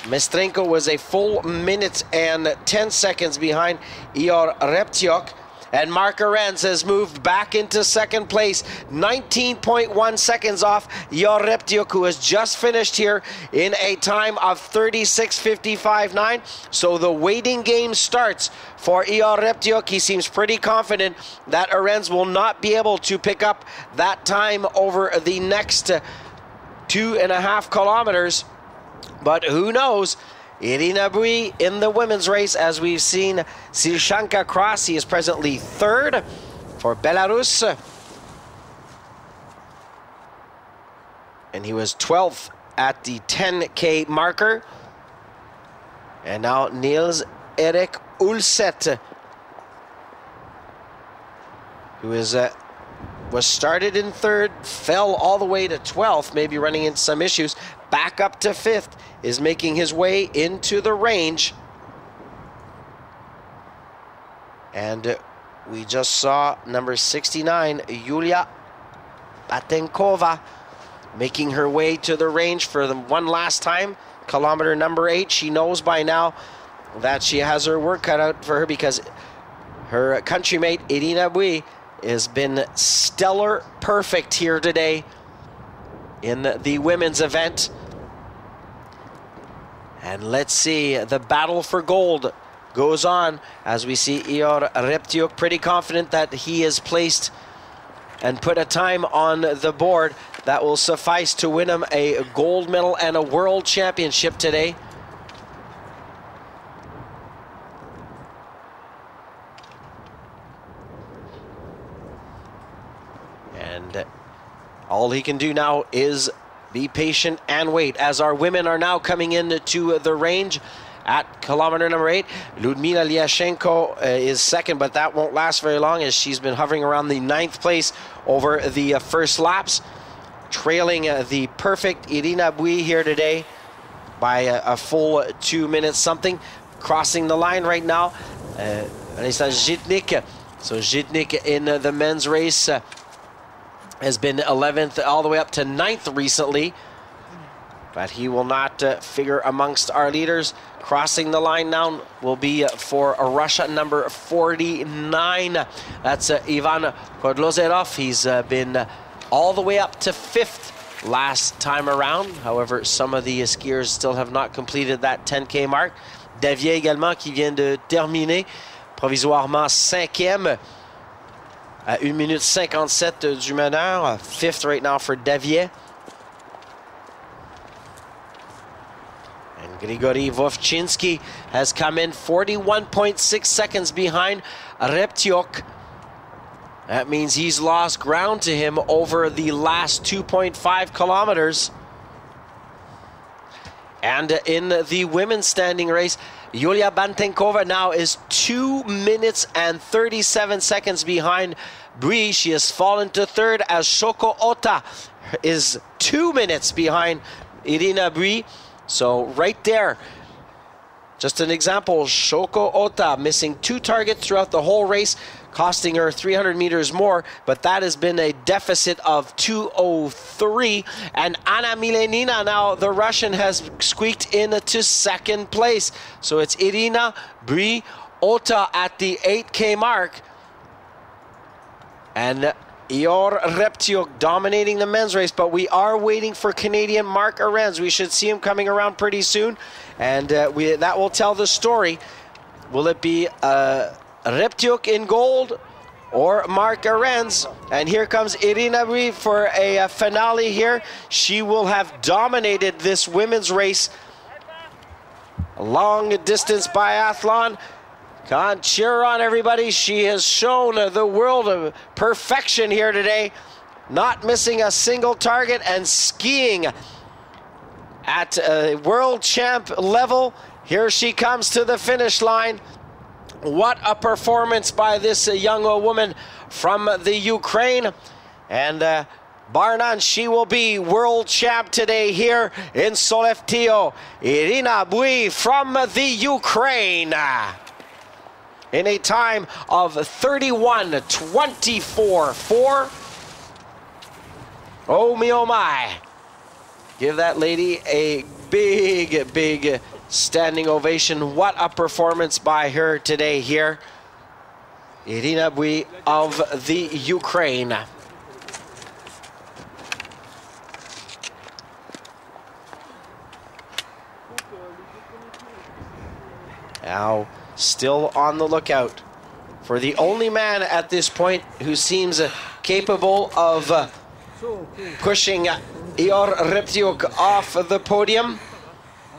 Maestrenko was a full minute and 10 seconds behind Ihor Reptyuk. And Mark Arends has moved back into second place, 19.1 seconds off Ihor Reptyuk, who has just finished here in a time of 36:55.9. So the waiting game starts for Ihor Reptyuk. He seems pretty confident that Arends will not be able to pick up that time over the next 2.5 kilometers. But who knows? Irina Brie in the women's race, as we've seen Silshanka cross. He is presently third for Belarus. And he was 12th at the 10K marker. And now Niels Erik Ulset, who is was started in third, fell all the way to 12th, maybe running into some issues, back up to 5th, is making his way into the range. And we just saw number 69, Yulia Batenkova, making her way to the range for the one last time. Kilometer number 8. She knows by now that she has her work cut out for her, because her countrymate Irina Brie has been stellar perfect here today in the women's event. And let's see, the battle for gold goes on, as we see Ihor Reptyuk pretty confident that he is placed and put a time on the board that will suffice to win him a gold medal and a world championship today. And all he can do now is be patient and wait, as our women are now coming into the range at kilometer number 8. Ludmila Lyashenko is second, but that won't last very long, as she's been hovering around the 9th place over the first laps, trailing the perfect Irina Brie here today by a full 2 minutes something. Crossing the line right now, Zhitnik. So Zhitnik in the men's race has been 11th all the way up to 9th recently, but he will not figure amongst our leaders. Crossing the line now will be for Russia number 49. That's Ivan Kodlozerov. He's been all the way up to 5th last time around. However, some of the skiers still have not completed that 10K mark. Davier également, qui vient de terminer provisoirement 5e. À 1 minute 57 du meneur. 5th right now for Davier. And Grigory Vovchinsky has come in 41.6 seconds behind Reptyuk. That means he's lost ground to him over the last 2.5 kilometers. And in the women's standing race, Yulia Batenkova now is 2 minutes and 37 seconds behind Brie. She has fallen to 3rd, as Shoko Ota is 2 minutes behind Irina Brie. So right there, just an example, Shoko Ota missing 2 targets throughout the whole race, costing her 300 meters more, but that has been a deficit of 2:03. And Anna Milenina, now the Russian, has squeaked into 2nd place. So it's Irina Brie Ota at the 8K mark. And Ihor Reptiuk dominating the men's race, but we are waiting for Canadian Marc Arens. We should see him coming around pretty soon, and that will tell the story. Will it be Reptiuk in gold or Marc Arens? And here comes Irina Bui for a finale here. She will have dominated this women's race. Long distance biathlon. Come on, cheer on everybody. She has shown the world of perfection here today. Not missing a single target and skiing at a world champ level. Here she comes to the finish line. What a performance by this young woman from the Ukraine. And bar none, she will be world champ today here in Sollefteå. Irina Bui from the Ukraine, in a time of 31:24.4. Oh me, oh my. Give that lady a big standing ovation. What a performance by her today here. Irina Bui of the Ukraine. Now, still on the lookout for the only man at this point who seems capable of pushing Ihor Reptiuk off the podium.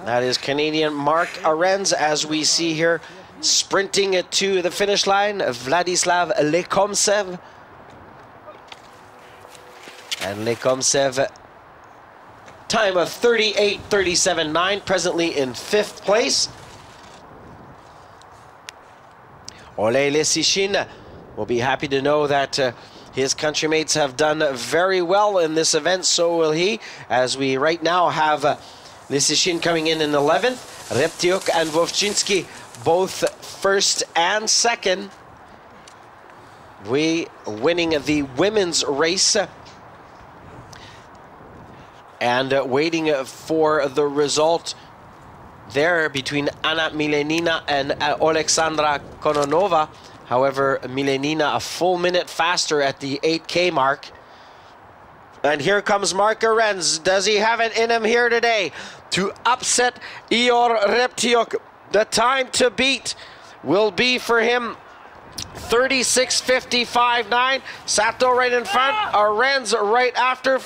That is Canadian Marc Arens, as we see here, sprinting to the finish line, Vladislav Lekomsev. And Lekomsev, time of 38:37.9, presently in 5th place. Ole Lesishin will be happy to know that his countrymates have done very well in this event. So will he, as we right now have Lesishin coming in 11th. Reptiuk and Wovchinski both 1st and 2nd. We winning the women's race. And waiting for the result there between Anna Milenina and Alexandra Kononova. However, Milenina a full minute faster at the 8K mark. And here comes Marc Arens. Does he have it in him here today to upset Ihor Reptiuk? The time to beat will be for him 36:55.9. Sato right in front, Arens right after.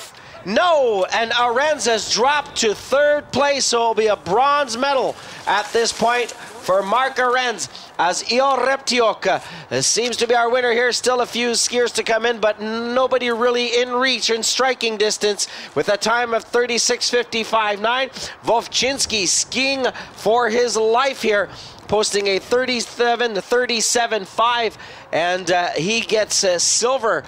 No, and Arens has dropped to 3rd place, so it'll be a bronze medal at this point for Marc Arens, as Ihor Reptiuk seems to be our winner here. Still a few skiers to come in, but nobody really in reach, in striking distance, with a time of 36:55.9. Wovchinski skiing for his life here, posting a 37:37.5, and he gets silver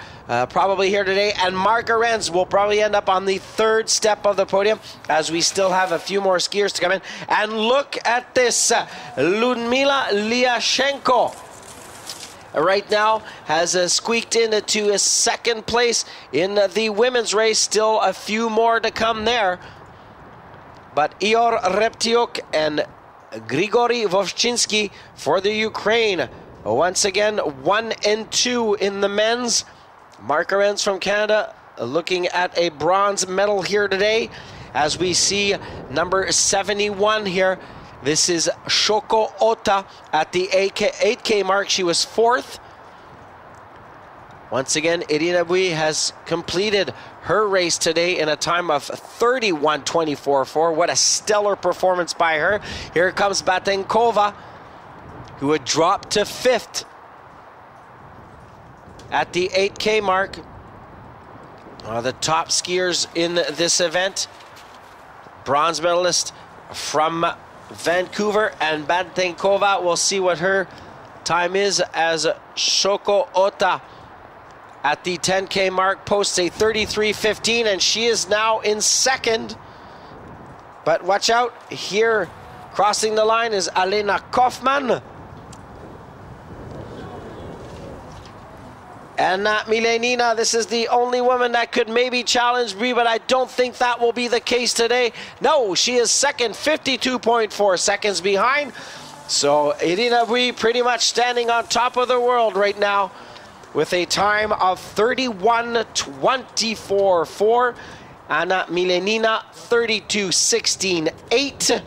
probably here today. And Marc Arens will probably end up on the 3rd step of the podium, as we still have a few more skiers to come in. And look at this, Ludmila Liashenko right now has squeaked into a 2nd place in the women's race. Still a few more to come there, but Ihor Reptiuk and Grigory Wovchinski for the Ukraine. Once again, 1 and 2 in the men's. Marc Arens from Canada looking at a bronze medal here today, as we see number 71 here. This is Shoko Ota at the 8K mark. She was 4th. Once again, Irina Bui has completed her race today in a time of 31:24.4. What a stellar performance by her. Here comes Batenkova, who had dropped to 5th at the 8K mark. The top skiers in this event. Bronze medalist from Vancouver, and Batenkova, we'll see what her time is, as Shoko Ota at the 10K mark posts a 33:15, and she is now in 2nd. But watch out, here crossing the line is Alena Kaufman. And Milenina, this is the only woman that could maybe challenge Bui, but I don't think that will be the case today. No, she is 2nd, 52.4 seconds behind. So Irina Bui pretty much standing on top of the world right now. with a time of 31:24.4. Anna Milenina 32:16.8.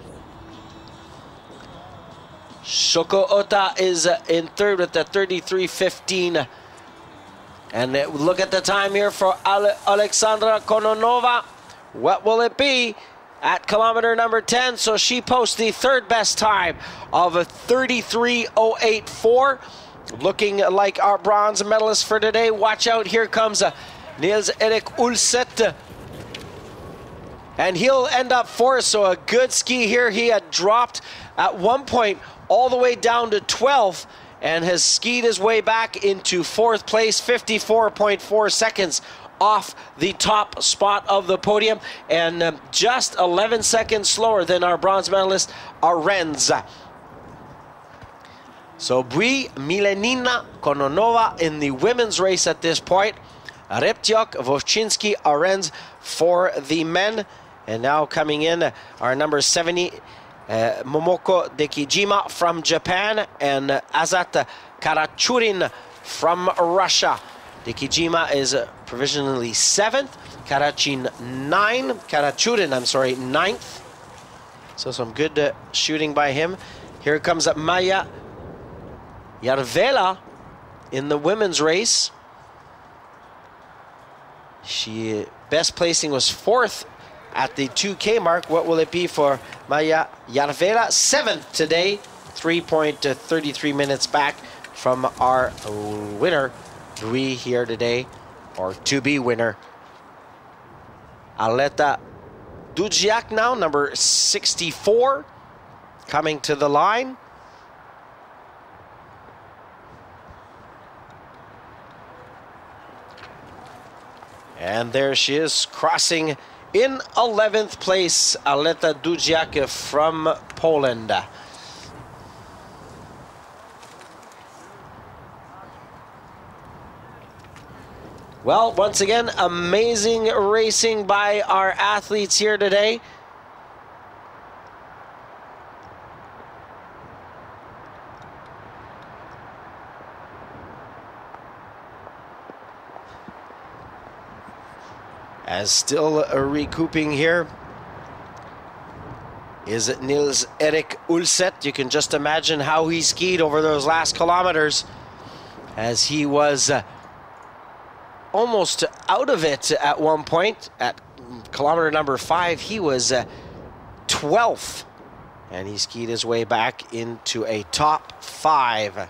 Shoko Ota is in third with the 33:15. And look at the time here for Alexandra Kononova. What will it be at kilometer number 10? So she posts the third best time of a 33:08.4. Looking like our bronze medalist for today. Watch out, here comes Niels Erik Ulset. And he'll end up fourth, so a good ski here. He had dropped at one point all the way down to 12th and has skied his way back into fourth place, 54.4 seconds off the top spot of the podium, and just 11 seconds slower than our bronze medalist, Arends. So Bui, Milenina, Kononova in the women's race at this point. Reptiok, Vovchinski, Arends for the men. And now coming in our number 70, Momoko Dekijima from Japan, and Azat Karachurin from Russia. Dekijima is provisionally 7th, Karachurin 9th. So some good shooting by him. Here comes Maya Järvelä in the women's race. She best placing was 4th at the 2K mark. What will it be for Maya Järvelä? 7th today, 3.33 minutes back from our winner, Bui here today, or to-be winner. Aleta Dudziak now, number 64, coming to the line. And there she is, crossing in 11th place, Aleta Dudziak from Poland. Well, once again, amazing racing by our athletes here today. As still recouping here is Niels Erik Ulset. You can just imagine how he skied over those last kilometers, as he was almost out of it at one point. At kilometer number 5, he was 12th, and he skied his way back into a top 5.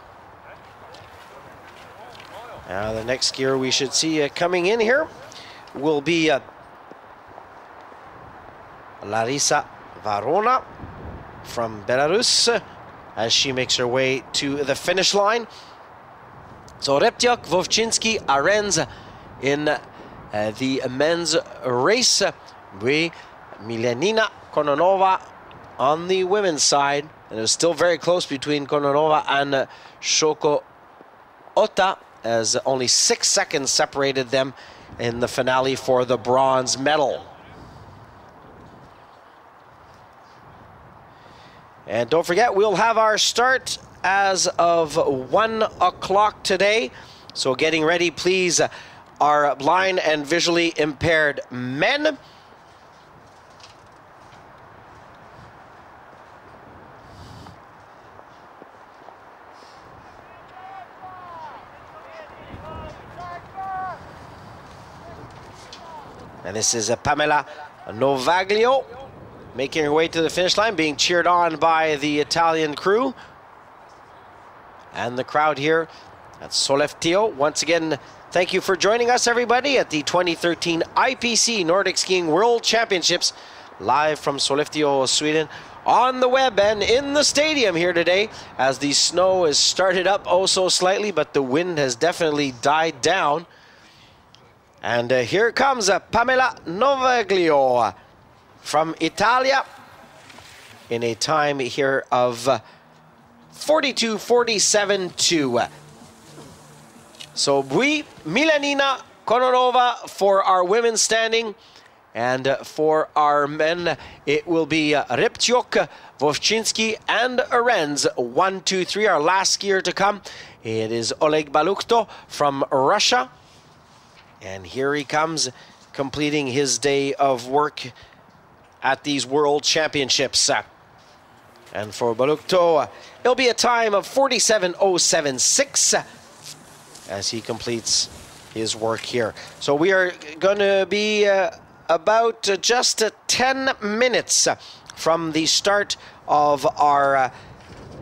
Now the next skier we should see coming in here will be Larisa Varona from Belarus, as she makes her way to the finish line. So Reptiok, Vovchinski, Arends in the men's race. We Milenina, Kononova on the women's side. And it was still very close between Kononova and Shoko Ota, as only 6 seconds separated them in the finale for the bronze medal. And don't forget, we'll have our start as of 1 o'clock today. So getting ready, please, our blind and visually impaired men. And this is Pamela Novaglio making her way to the finish line, being cheered on by the Italian crew. And the crowd here at Sollefteå. Once again, thank you for joining us, everybody, at the 2013 IPC Nordic Skiing World Championships, live from Sollefteå, Sweden, on the web and in the stadium here today, as the snow has started up oh so slightly, but the wind has definitely died down. And here comes Pamela Novaglio from Italia in a time here of 42:47.2. So Bui, Milenina, Kononova for our women's standing. And for our men, it will be Reptiok, Vovchinski, and Arenz. 1, 2, 3. Our last skier to come. It is Oleg Balukto from Russia. And here he comes, completing his day of work at these World Championships. And for Balukto, it'll be a time of 47.076 as he completes his work here. So we are going to be about just 10 minutes from the start of our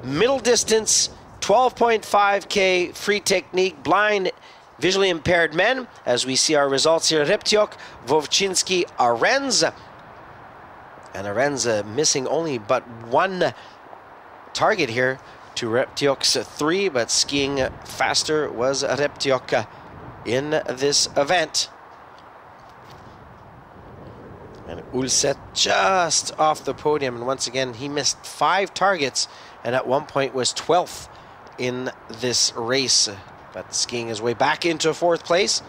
middle distance 12.5K free technique blind visually impaired men, as we see our results here. Reptiok, Vovchinski, Arenz. And Arenz missing only but one target here to Reptiok's 3, but skiing faster was Reptiok in this event. And Ulset just off the podium, and once again he missed 5 targets and at one point was 12th in this race, but skiing his way back into 4th place.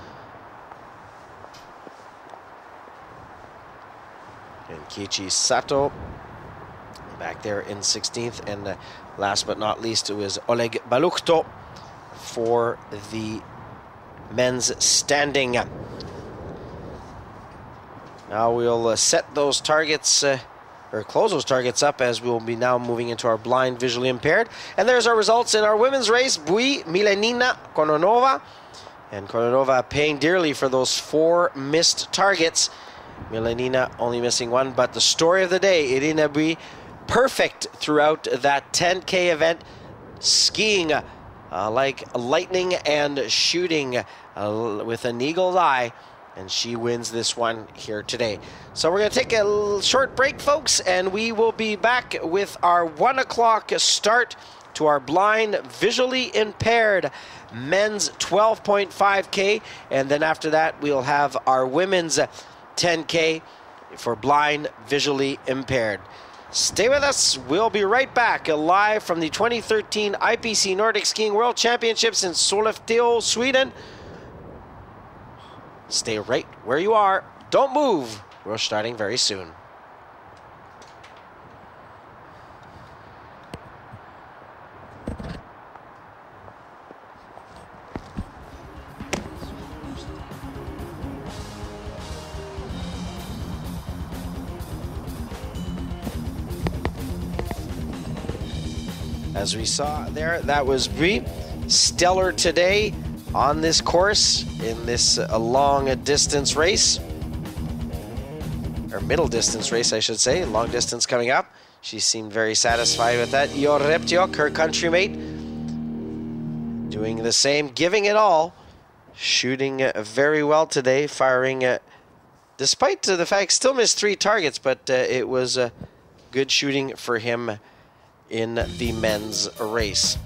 And Kiichi Sato back there in 16th, and last but not least it was Oleg Balukto for the men's standing. Now we'll set those targets or close those targets up, as we will be now moving into our blind visually impaired. And there's our results in our women's race. Bui, Milenina, Kononova. And Kononova paying dearly for those 4 missed targets. Milenina only missing 1. But the story of the day, Irina Bui, perfect throughout that 10K event, skiing like lightning and shooting with an eagle's eye. And she wins this one here today. So we're going to take a short break, folks, and we will be back with our 1 o'clock start to our blind, visually impaired men's 12.5K. And then after that, we'll have our women's 10K for blind, visually impaired. Stay with us. We'll be right back live from the 2013 IPC Nordic Skiing World Championships in Sollefteå, Sweden. Stay right where you are. Don't move. We're starting very soon. As we saw there, that was Brie. Stellar today on this course in this long distance race, or middle distance race I should say, long distance coming up. She seemed very satisfied with that. Ior Reptiok, her countrymate, doing the same, giving it all, shooting very well today, firing despite the fact still missed 3 targets, but it was good shooting for him in the men's race.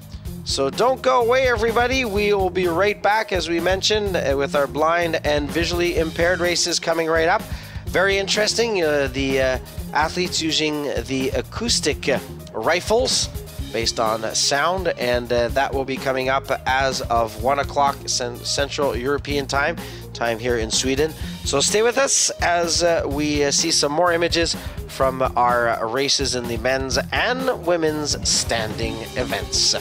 So don't go away, everybody. We will be right back, as we mentioned, with our blind and visually impaired races coming right up. Very interesting. The athletes using the acoustic rifles based on sound, and that will be coming up as of 1 o'clock Central European time here in Sweden. So stay with us as we see some more images from our races in the men's and women's standing events.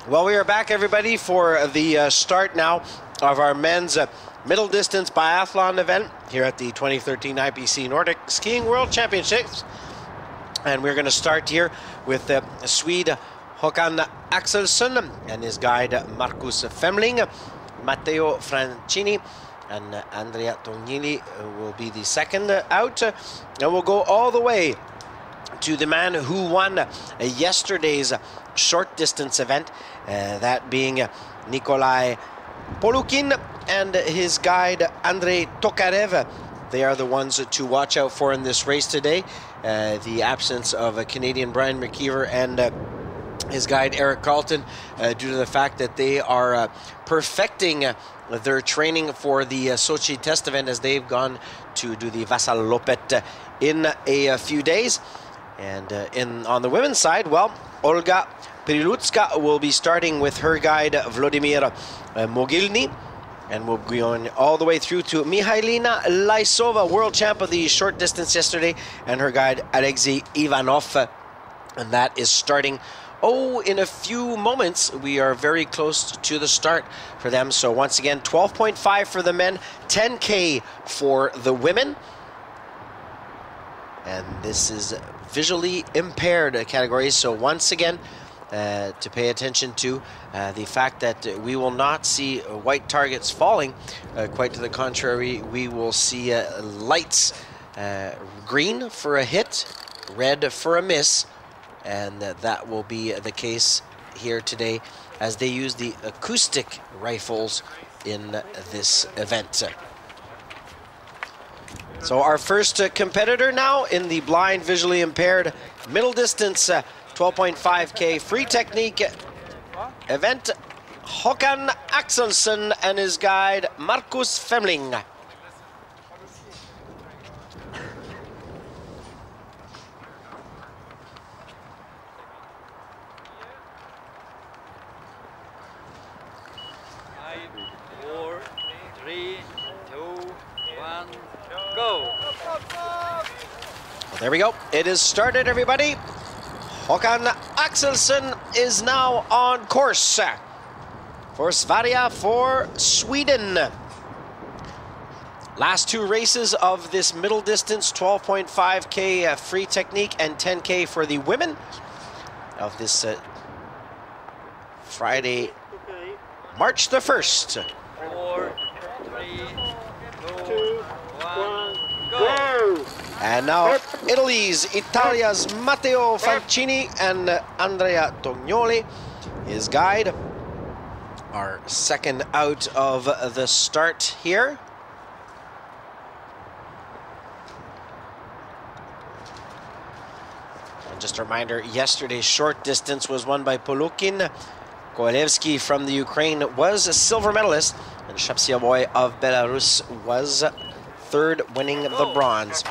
Well, we are back, everybody, for the start now of our men's middle distance biathlon event here at the 2013 IPC Nordic Skiing World Championships. And we're going to start here with Swede Håkan Axelsson and his guide Marcus Femling. Matteo Francini and Andrea Tognini will be the second out. And we'll go all the way to the man who won yesterday's short distance event, that being Nikolai Polukin and his guide Andrei Tokarev. They are the ones to watch out for in this race today. The absence of a Canadian Brian McKeever and his guide Eric Carlton, due to the fact that they are perfecting their training for the Sochi test event, as they've gone to do the Vassalopet in a few days. And on the women's side, well, Olga Prilutska will be starting with her guide Vladimir Mogilny, and we'll be going all the way through to Mihailina Laisova, world champ of the short distance yesterday, and her guide Alexei Ivanov, and that is starting in a few moments. We are very close to the start for them. So once again, 12.5 for the men, 10K for the women. And this is visually impaired category. So once again, to pay attention to the fact that we will not see white targets falling. Quite to the contrary, we will see lights, green for a hit, red for a miss. And that will be the case here today as they use the acoustic rifles in this event. So our first competitor now in the blind, visually impaired middle distance 12.5K free technique event, Håkan Axelsson and his guide Marcus Femling. There we go. It is started, everybody. Håkan Axelsson is now on course for Sverige for Sweden. Last two races of this middle distance 12.5K free technique and 10K for the women of this Friday, March the 1st. 4, 3, 2, 1, go! And now Italia's Matteo Francini and Andrea Tognoli, his guide, are second out of the start here. And just a reminder, yesterday's short distance was won by Polukin. Kovalevsky from the Ukraine was a silver medalist, and Shapsiavoy of Belarus was third, winning the bronze.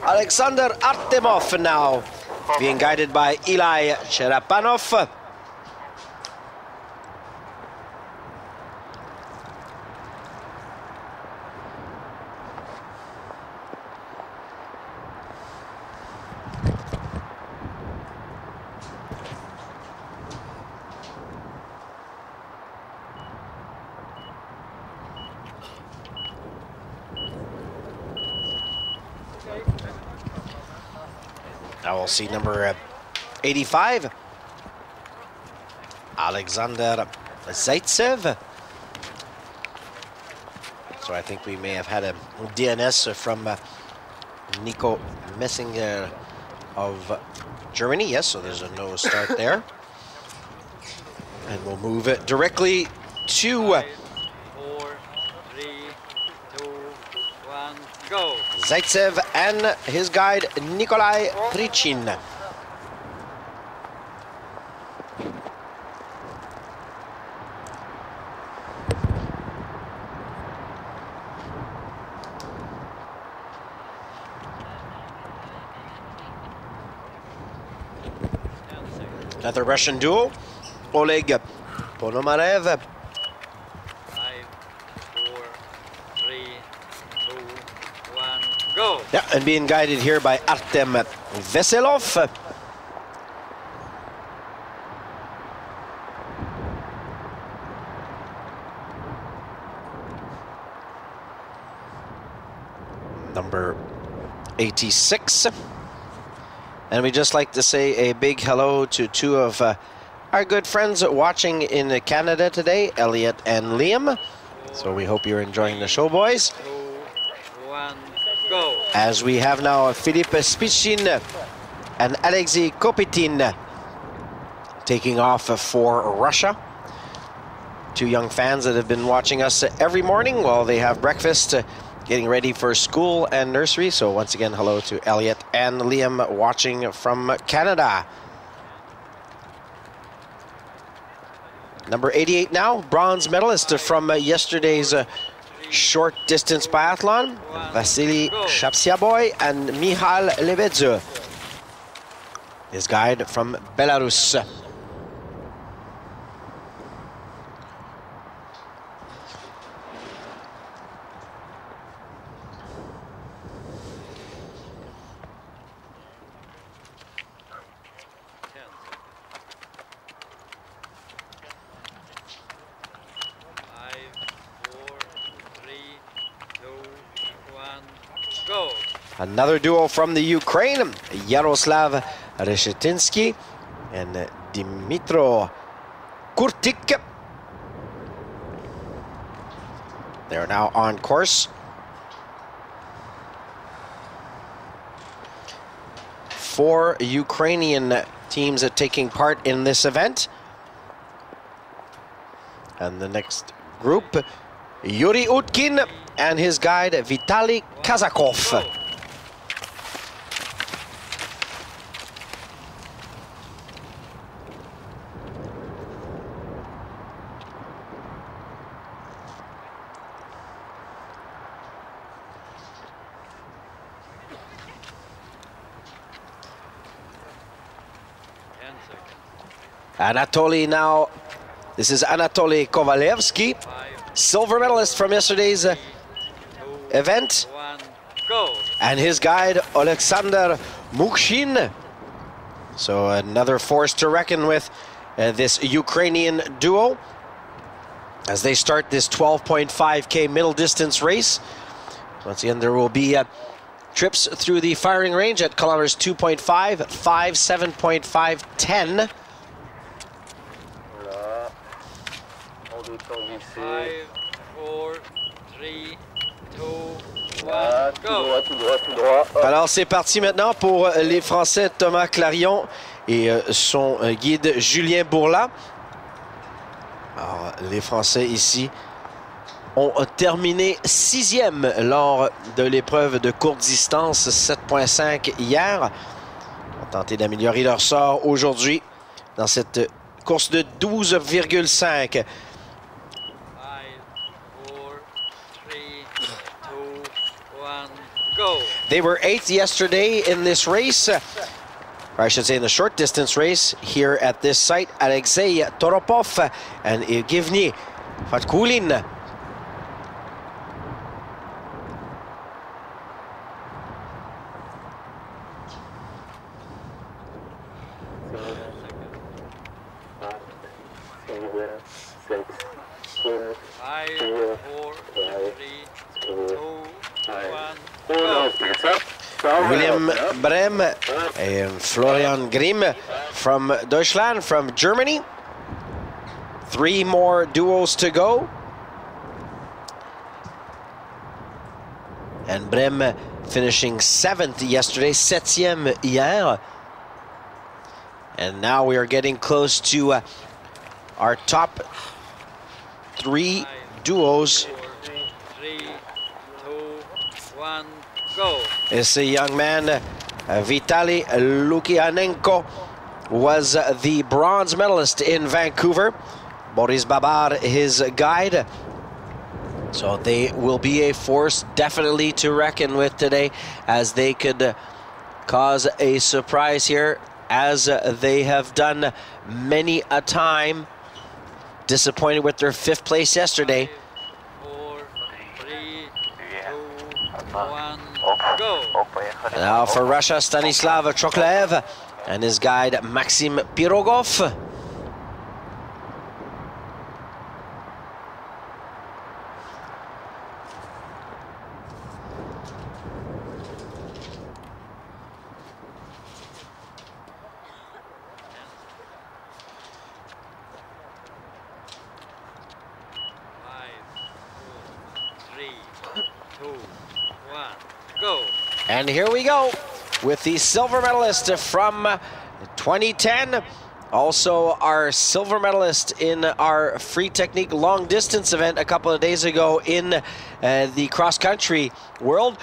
Alexander Artemov now being guided by Eli Cherapanov. Now we'll see number 85, Alexander Zaitsev. So I think we may have had a DNS from Nico Messinger of Germany. Yes, so there's a no start there. And we'll move it directly to 5, 4, 3, 2, 1, go! Zaitsev and his guide Nikolai Prichin. Another Russian duo, Oleg Ponomarev. 5, 4, 3, 2, 1, go! Yeah, and being guided here by Artem Veselov. number 86. And we'd just like to say a big hello to two of our good friends watching in Canada today, Elliot and Liam. So we hope you're enjoying the show, boys. 2, 1, go. As we have now Philippe Spichin and Alexei Kopitin taking off for Russia. Two young fans that have been watching us every morning while they have breakfast, getting ready for school and nursery. So once again, hello to Elliot and Liam watching from Canada. Number 88 now, bronze medalist from yesterday's short distance biathlon, Vasily Shapsiaboy and Michal Lebedze. His guide from Belarus. Another duo from the Ukraine, Yaroslav Reshetinsky and Dmitro Kurtik. They're now on course. 4 Ukrainian teams taking part in this event. And the next group, Yuri Utkin and his guide Vitaly Kazakov. Anatoly now, this is Anatoly Kovalevsky, silver medalist from yesterday's event. And his guide, Alexander Mukshin. So another force to reckon with, this Ukrainian duo, as they start this 12.5K middle distance race. Once again, there will be trips through the firing range at kilometers 2.5, 5, 7.5, 10. 5, 4, 3, 2, 1, go. Alors c'est parti maintenant pour les Français Thomas Clarion et son guide Julien Bourla. Alors les Français ici ont terminé 6e lors de l'épreuve de courte distance 7.5 hier. Ils ont tenté d'améliorer leur sort aujourd'hui dans cette course de 12,5. They were 8th yesterday in this race, or I should say in the short distance race here at this site. Alexei Toropov and Evgeny Fatkulin. William Brem and Florian Grimm from Deutschland, from Germany. 3 more duos to go. And Brem finishing 7th yesterday, 7e hier. And now we are getting close to our top 3 duos. 3, 2, 1, go. It's a young man, Vitaly Lukianenko, was the bronze medalist in Vancouver. Boris Babar, his guide. So they will be a force definitely to reckon with today, as they could cause a surprise here, as they have done many a time. Disappointed with their 5th place yesterday. 4, 3, 2, 1, go. Now for Russia, Stanislav Choklev and his guide Maxim Pirogov. 2, 1, go. And here we go with the silver medalist from 2010. Also our silver medalist in our free technique long distance event a couple of days ago in the cross country world.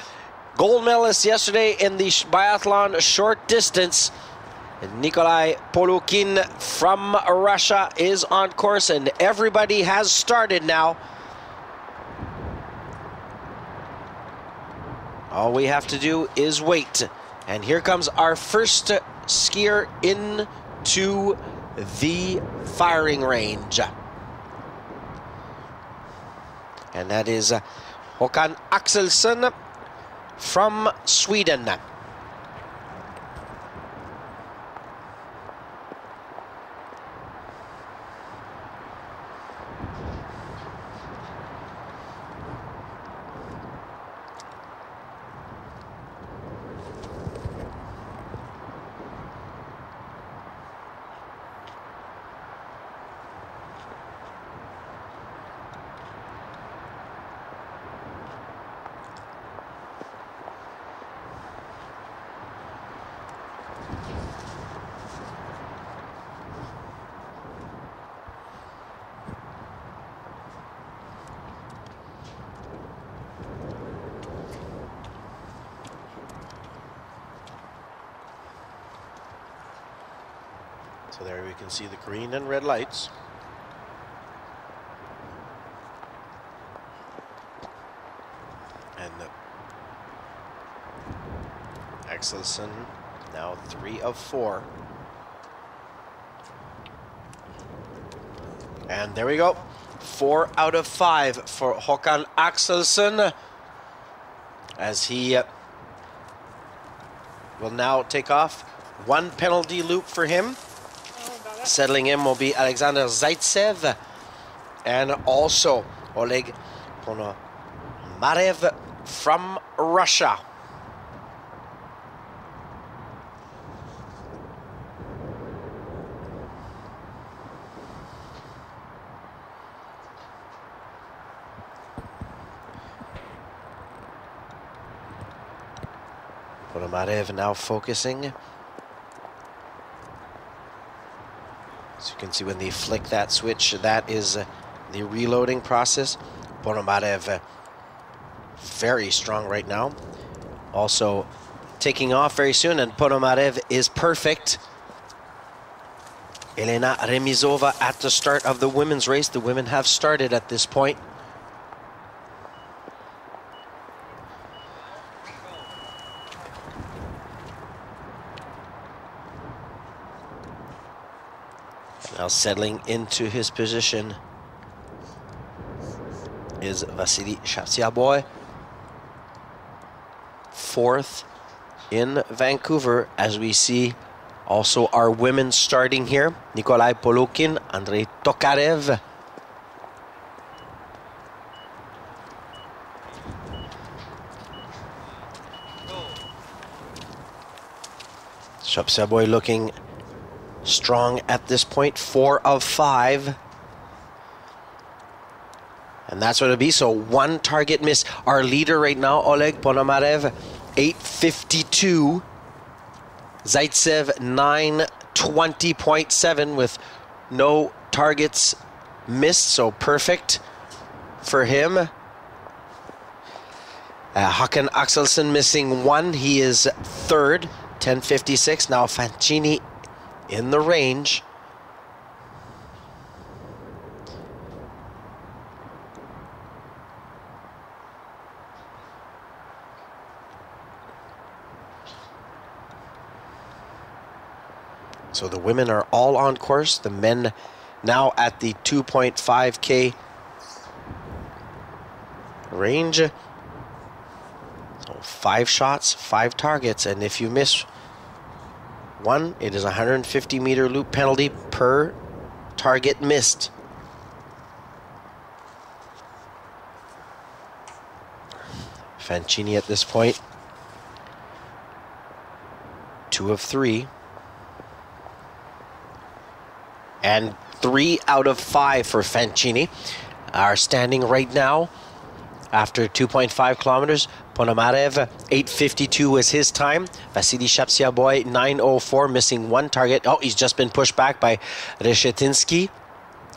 Gold medalist yesterday in the biathlon short distance. Nikolai Polukin from Russia is on course, and everybody has started now. All we have to do is wait. And here comes our first skier into the firing range. And that is Håkan Axelsson from Sweden. So there we can see the green and red lights. And Axelsson now 3 of 4. And there we go. 4 out of 5 for Håkan Axelsson, as he will now take off. 1 penalty loop for him. Settling in will be Alexander Zaitsev and also Oleg Ponomarev from Russia. Ponomarev now focusing. So you can see when they flick that switch, that is the reloading process. Ponomarev very strong right now. Also taking off very soon, and Ponomarev is perfect. Elena Remizova at the start of the women's race. The women have started at this point. Now settling into his position is Vasily Shatsiaboy, 4th in Vancouver, as we see also our women starting here. Nikolai Polukin, Andrei Tokarev. Shatsiaboy looking strong at this point, 4 of 5. And that's what it'll be. So 1 target miss. Our leader right now, Oleg Ponomarev, 8:52. Zaitsev, 9:20.7 with no targets missed. So perfect for him. Håkan Axelsson missing 1. He is 3rd, 10:56. Now Fancini in the range. So the women are all on course. The men now at the 2.5K range. So 5 shots, 5 targets, and if you miss 1, it is a 150-meter loop penalty per target missed. Fancini at this point, 2 of 3. And 3 out of 5 for Fancini. Are standing right now after 2.5 kilometers. Ponomarev, 8:52 was his time. Vasily Shapsiaboy, 9:04, missing one target. Oh, he's just been pushed back by Reshetinsky.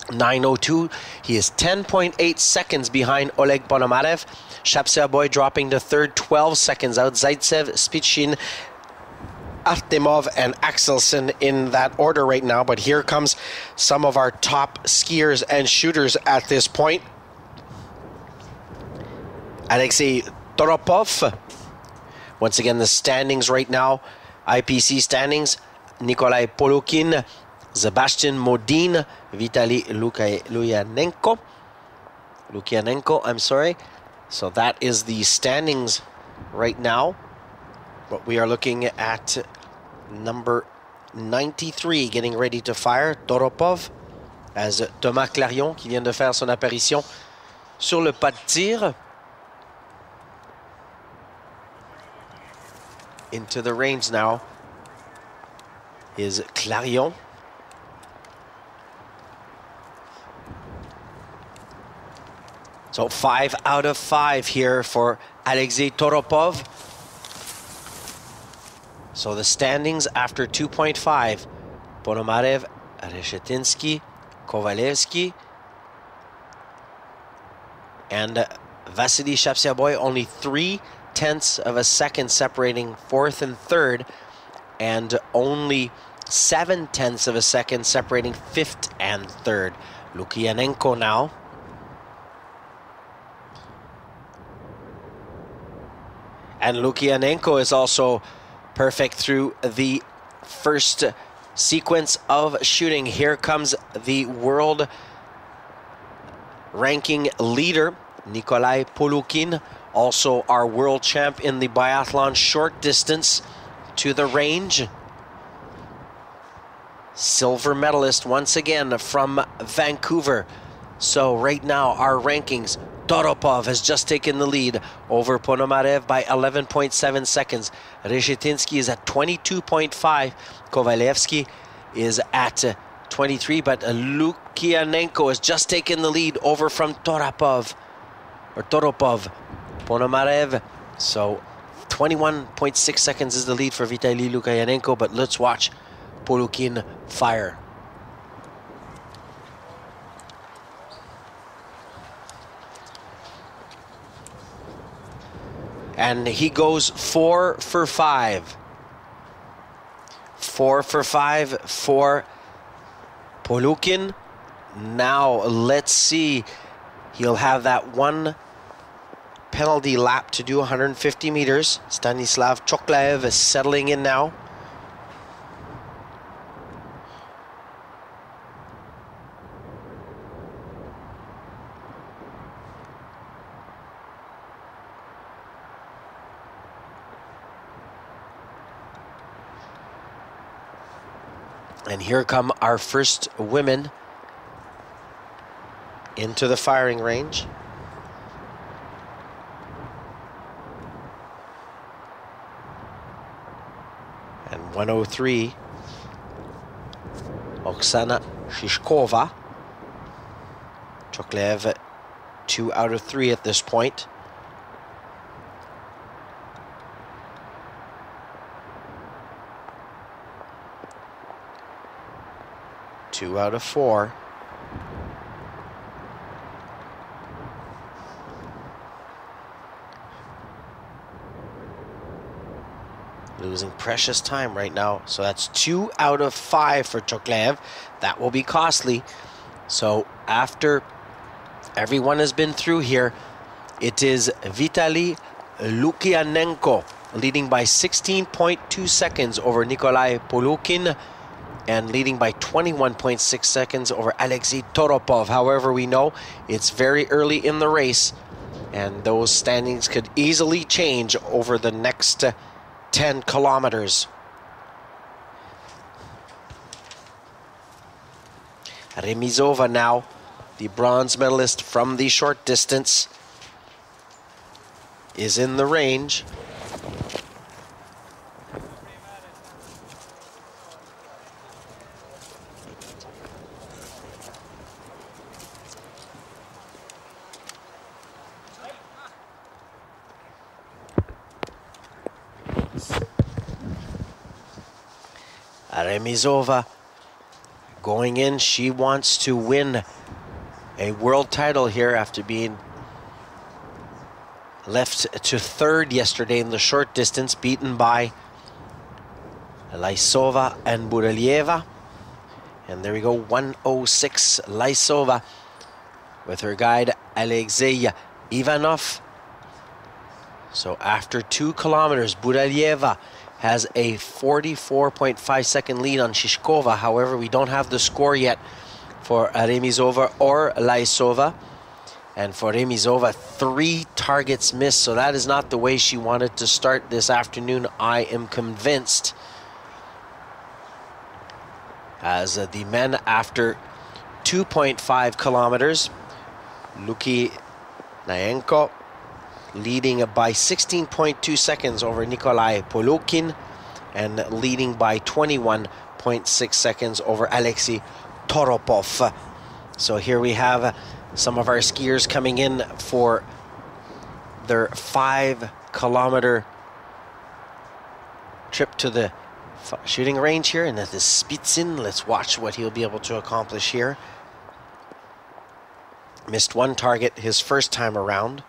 9:02. He is 10.8 seconds behind Oleg Ponomarev. Shapsiaboy dropping to third, 12 seconds out. Zaitsev, Spichin, Artemov, and Axelsen in that order right now. But here comes some of our top skiers and shooters at this point. Alexei Toropov. Once again, the standings right now. IPC standings. Nikolai Polukin, Sebastian Modin, Vitaly Lukianenko, I'm sorry. So that is the standings right now. But we are looking at number 93 getting ready to fire, Toropov, as Thomas Clarion qui vient de faire son apparition sur le pas de tir. Into the range now is Clarion. So 5 out of 5 here for Alexei Toropov. So the standings after 2.5, Ponomarev, Reshetinsky, Kovalevsky, and Vasily Shapsiaboy, only 0.3 of a second separating fourth and third, and only 0.7 of a second separating fifth and third. Lukianenko now. And Lukianenko is also perfect through the first sequence of shooting. Here comes the world ranking leader, Nikolai Polukin, also our world champ in the biathlon short distance to the range. Silver medalist once again from Vancouver. So right now our rankings, Toropov has just taken the lead over Ponomarev by 11.7 seconds. Reshetinsky is at 22.5. Kovalevsky is at 23, but Lukianenko has just taken the lead over from Toropov. Ponomarev. So 21.6 seconds is the lead for Vitaly Lukianenko, but let's watch Polukin fire. And he goes 4 for 5. 4 for 5 for Polukin. Now let's see. He'll have that one penalty lap to do, 150 meters. Stanislav Choklaev is settling in now. And here come our first women into the firing range. And 103, Oksana Shishkova. Choklev 2 out of 3 at this point. Two out of 4. Losing precious time right now. So that's 2 out of 5 for Choklev. That will be costly. So after everyone has been through here, it is Vitaly Lukianenko leading by 16.2 seconds over Nikolai Polukin, and leading by 21.6 seconds over Alexei Toropov. However, we know it's very early in the race, and those standings could easily change over the next 10 kilometers. Remizova now, the bronze medalist from the short distance, is in the range. Remizova going in. She wants to win a world title here after being left to third yesterday in the short distance, beaten by Laisova and Buralieva. And there we go, 1:06 Laisova with her guide Alexei Ivanov. So after 2 kilometers, Buralieva has a 44.5 second lead on Shishkova. However, we don't have the score yet for Remizova or Laisova. And for Remizova, 3 targets missed. So that is not the way she wanted to start this afternoon, I am convinced. As the men, after 2.5 kilometers, Luki Nayenko leading by 16.2 seconds over Nikolai Polukin and leading by 21.6 seconds over Alexei Toropov. So here we have some of our skiers coming in for their 5-kilometer trip to the shooting range here, and that is Spitzin. Let's watch what he'll be able to accomplish here. Missed 1 target his first time around.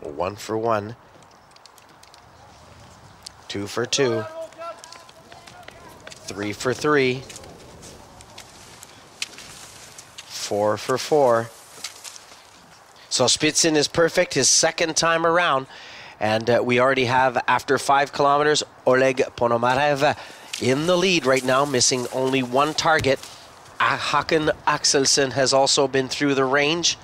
One for 1. 2 for 2. 3 for 3. 4 for 4. So Spitzin is perfect his second time around. And we already have, after 5 kilometers, Oleg Ponomarev in the lead right now, missing only 1 target. Hakan Axelsen has also been through the range.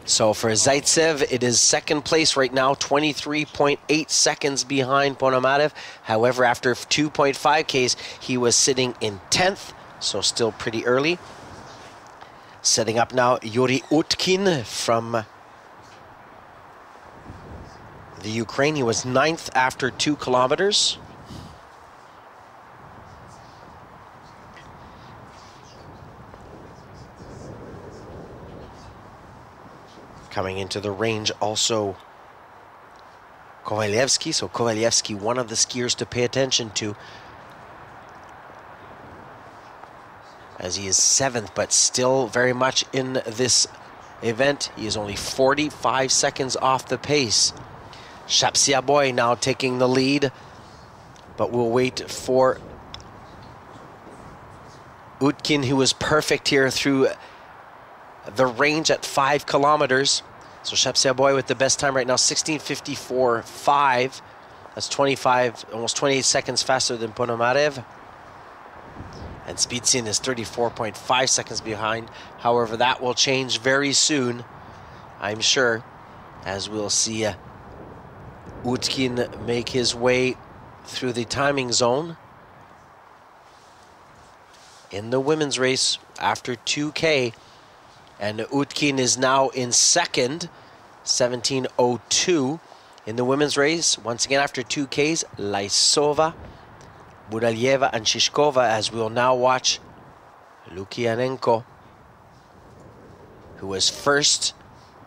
So for Zaitsev, it is second place right now, 23.8 seconds behind Ponomarev. However, after 2.5 Ks, he was sitting in 10th, so still pretty early. Setting up now, Yuri Utkin from the Ukraine. He was 9th after 2 kilometers. Coming into the range also Kovalevsky. So Kovalevsky, one of the skiers to pay attention to, as he is 7th, but still very much in this event. He is only 45 seconds off the pace. Shapsiaboy now taking the lead, but we'll wait for Utkin, who was perfect here through the range at 5 kilometers. So Shapsiaboy with the best time right now, 16:54.5. That's 25, almost 28 seconds faster than Ponomarev. And Spitzin is 34.5 seconds behind. However, that will change very soon, I'm sure, as we'll see Utkin make his way through the timing zone. In the women's race after 2K, and Utkin is now in second, 17:02. In the women's race, once again after 2Ks, Laisova, Buralieva and Shishkova, as we'll now watch Lukianenko, who was first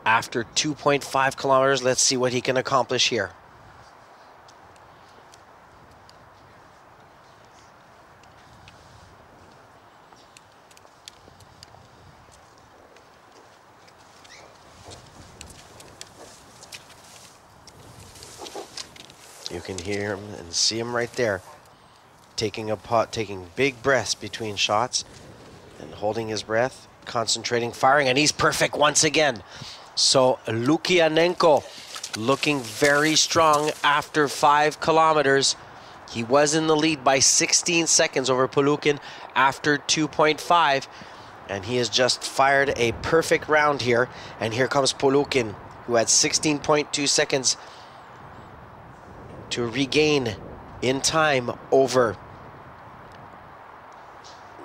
after 2.5 kilometers. Let's see what he can accomplish here. You can hear him and see him right there, taking big breaths between shots and holding his breath, concentrating, firing, and he's perfect once again. So Lukianenko looking very strong after 5 kilometers. He was in the lead by 16 seconds over Polukin after 2.5, and he has just fired a perfect round here. And here comes Polukin, who had 16.2 seconds to regain in time over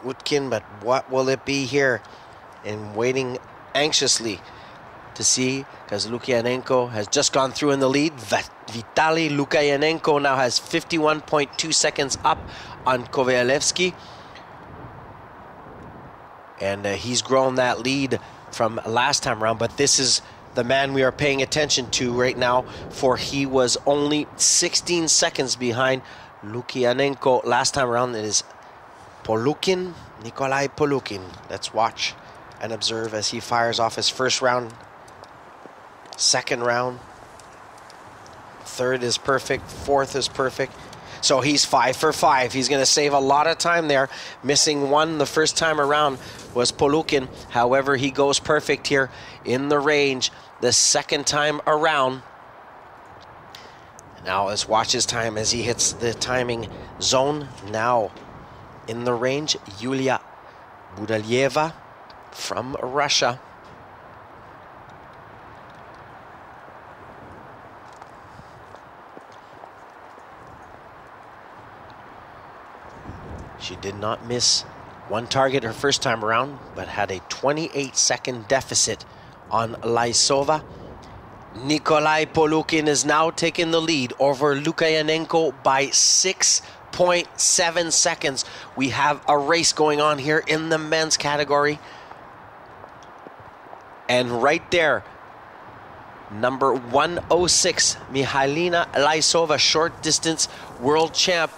Utkin, but what will it be here? And waiting anxiously to see, because Lukianenko has just gone through in the lead. Vitaly Lukianenko now has 51.2 seconds up on Kovalevsky. And he's grown that lead from last time around, but this is the man we are paying attention to right now, for he was only 16 seconds behind Lukianenko last time around. It is Polukin, Nikolai Polukin. Let's watch and observe as he fires off his first round, second round, third is perfect, fourth is perfect. So he's 5 for 5. He's going to save a lot of time there. Missing one the first time around was Polukin. However, he goes perfect here in the range the second time around. Now let's watch his time as he hits the timing zone. Now in the range, Yulia Budalieva from Russia. She did not miss one target her first time around, but had a 28-second deficit on Laisova. Nikolai Polukin is now taking the lead over Lukianenko by 6.7 seconds. We have a race going on here in the men's category. And right there, number 106, Mihailina Laisova, short distance world champ,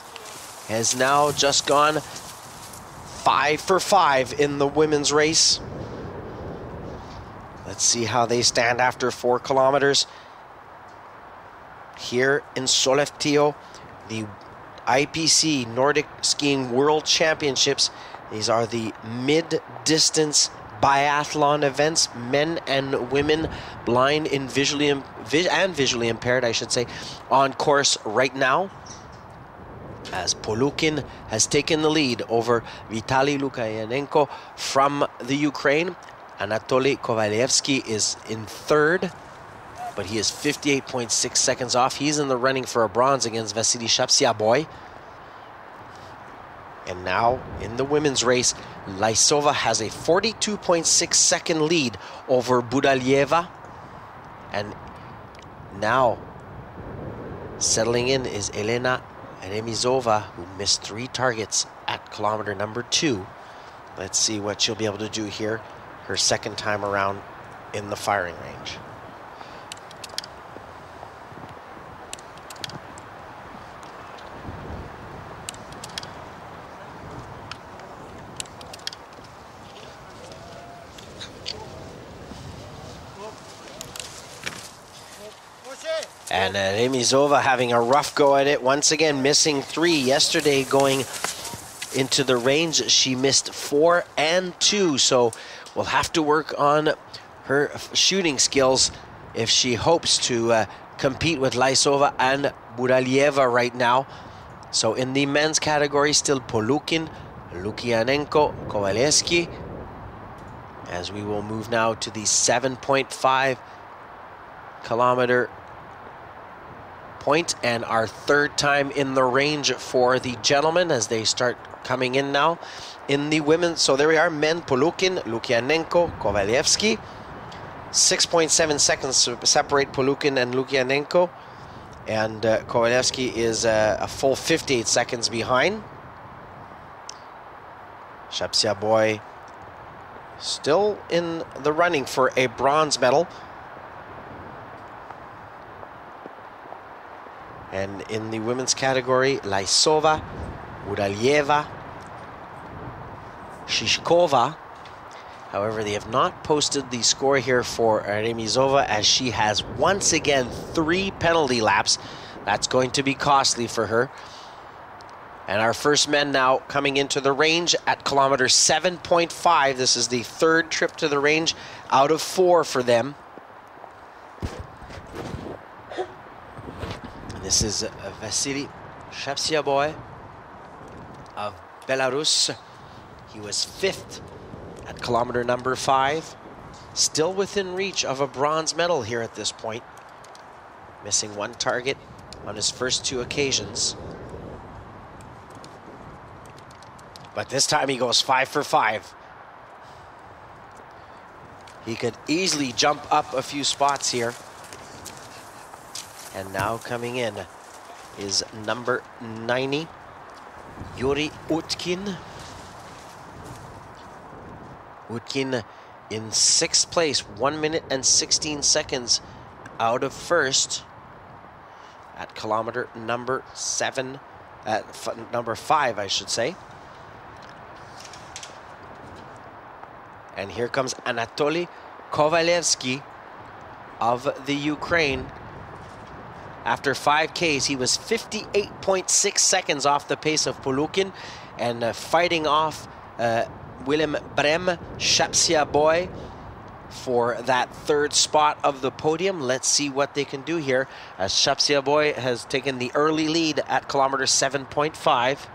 has now just gone 5 for 5 in the women's race. Let's see how they stand after 4 kilometers. Here in Sollefteå, the IPC Nordic Skiing World Championships. These are the mid-distance biathlon events, men and women, blind and visually impaired, I should say, on course right now, as Polukin has taken the lead over Vitaly Lukianenko from the Ukraine. Anatoly Kovalevsky is in third, but he is 58.6 seconds off. He's in the running for a bronze against Vasily Shapsiaboy. And now in the women's race, Laisova has a 42.6 second lead over Budalieva. And now settling in is Elena Remizova, who missed 3 targets at kilometer number 2. Let's see what she'll be able to do here, her second time around in the firing range. And Remizova having a rough go at it. Once again, missing 3. Yesterday, going into the range, she missed 4 and 2. So we'll have to work on her shooting skills if she hopes to compete with Laisova and Budalieva right now. So in the men's category, still Polukin, Lukianenko, Kovalevsky. As we will move now to the 7.5 kilometer point, and our third time in the range for the gentlemen as they start coming in now in the women. So there we are, men, Polukin, Lukianenko, Kovalevsky. 6.7 seconds to separate Polukin and Lukianenko, and Kovalevsky is a full 58 seconds behind. Shapsiaboy still in the running for a bronze medal. And in the women's category, Laisova, Budalieva, Shishkova. However, they have not posted the score here for Remizova, as she has once again 3 penalty laps. That's going to be costly for her. And our first men now coming into the range at kilometer 7.5. This is the 3rd trip to the range out of 4 for them. This is Vasily Shapsiaboy of Belarus. He was 5th at kilometer number 5. Still within reach of a bronze medal here at this point. Missing 1 target on his first 2 occasions. But this time he goes 5 for 5. He could easily jump up a few spots here. And now coming in is number 90, Yuri Utkin. Utkin in 6th place, 1 minute and 16 seconds out of first at kilometer number 7, number 5, I should say. And here comes Anatoly Kovalevsky of the Ukraine. After 5Ks, he was 58.6 seconds off the pace of Polukin, and fighting off Willem Brem, Shapsia Boy for that 3rd spot of the podium. Let's see what they can do here, as Shapsia Boy has taken the early lead at kilometer 7.5.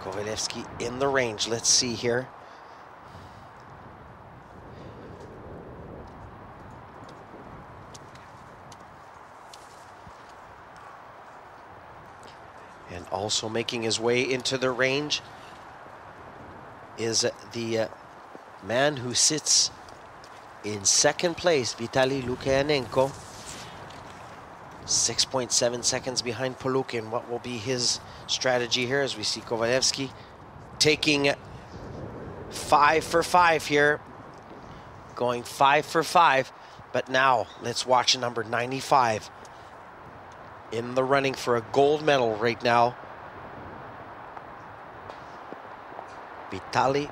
Kovalevsky in the range. Let's see here. And also making his way into the range is the man who sits in 2nd place, Vitaly Lukianenko. 6.7 seconds behind Polukin. What will be his strategy here, as we see Kovalevsky taking 5 for 5 here, going 5 for 5. But now let's watch number 95 in the running for a gold medal right now. Vitaly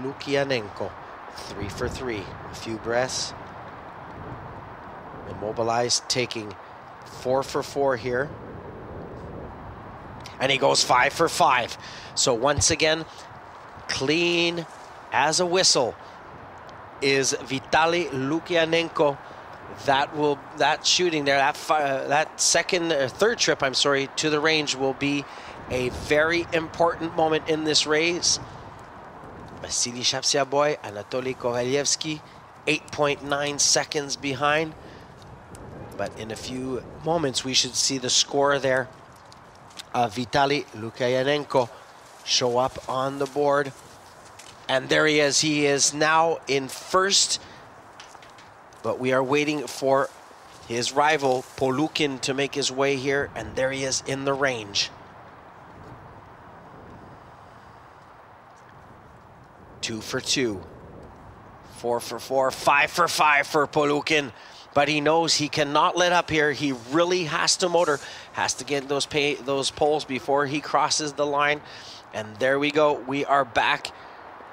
Lukianenko, 3 for 3. A few breaths. Immobilized, taking 4 for 4 here. And he goes 5 for 5. So once again, clean as a whistle is Vitaly Lukianenko. That shooting there, that third trip, I'm sorry, to the range will be a very important moment in this race. Vasily Shapsia Boy, Anatoly Kovalevsky, 8.9 seconds behind. But in a few moments, we should see the score there. Vitaly Lukianenko show up on the board. And there he is. He is now in first. But we are waiting for his rival, Polukin, to make his way here. And there he is in the range. 2 for 2. 4 for 4. 5 for 5 for Polukin. But he knows he cannot let up here. He really has to motor, has to get those poles before he crosses the line. And there we go. We are back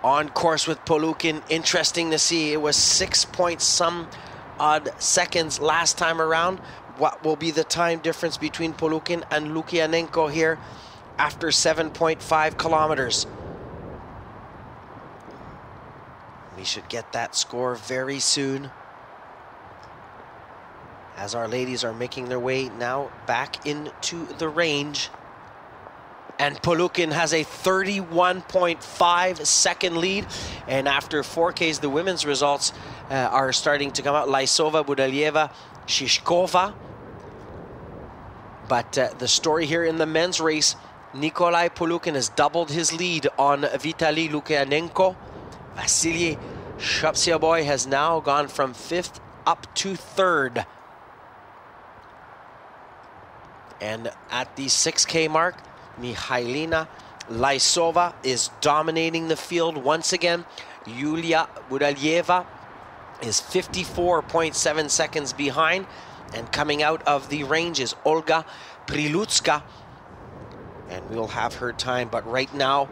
on course with Polukin. Interesting to see. It was 6 point some odd seconds last time around. What will be the time difference between Polukin and Lukianenko here after 7.5 kilometers? We should get that score very soon, as our ladies are making their way now back into the range. And Polukin has a 31.5 second lead. And after 4Ks, the women's results are starting to come out. Laisova, Budalieva, Shishkova. But the story here in the men's race, Nikolai Polukin has doubled his lead on Vitaly Lukianenko. Vasily Shapsia Boy has now gone from 5th up to 3rd. And at the 6K mark, Mihailina Laisova is dominating the field once again. Yulia Budalieva is 54.7 seconds behind. And coming out of the range is Olga Prilutska. And we'll have her time, but right now,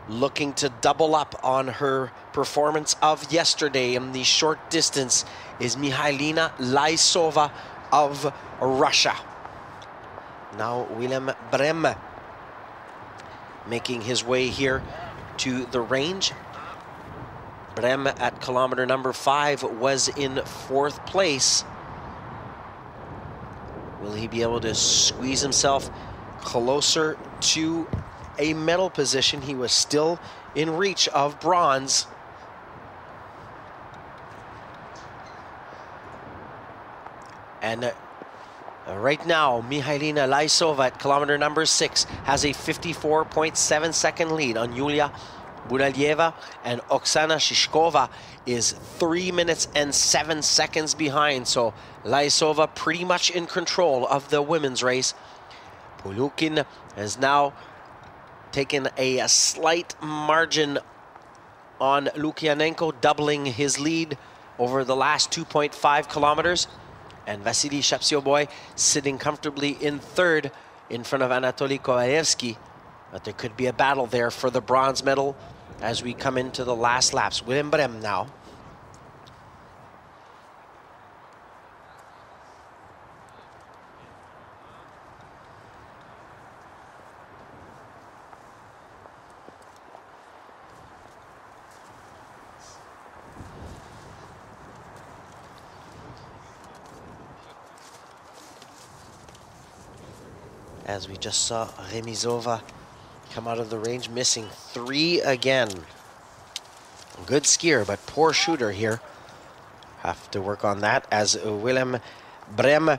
looking to double up on her performance of yesterday in the short distance is Mihailina Laisova of Russia. Now Willem Brem making his way here to the range. Brem at kilometer number 5 was in 4th place. Will he be able to squeeze himself closer to a medal position? He was still in reach of bronze. And right now, Mihailina Laisova at kilometer number 6 has a 54.7 second lead on Yulia Budalieva and Oksana Shishkova is 3 minutes and 7 seconds behind. So Laisova pretty much in control of the women's race. Polukin has now taken a slight margin on Lukianenko, doubling his lead over the last 2.5 kilometers. And Vasily Shapsioboy sitting comfortably in third in front of Anatoly Kovalevsky. But there could be a battle there for the bronze medal as we come into the last laps. Willem Brem now. As we just saw Remizova come out of the range, missing 3 again. Good skier, but poor shooter here. Have to work on that. As Willem Brem,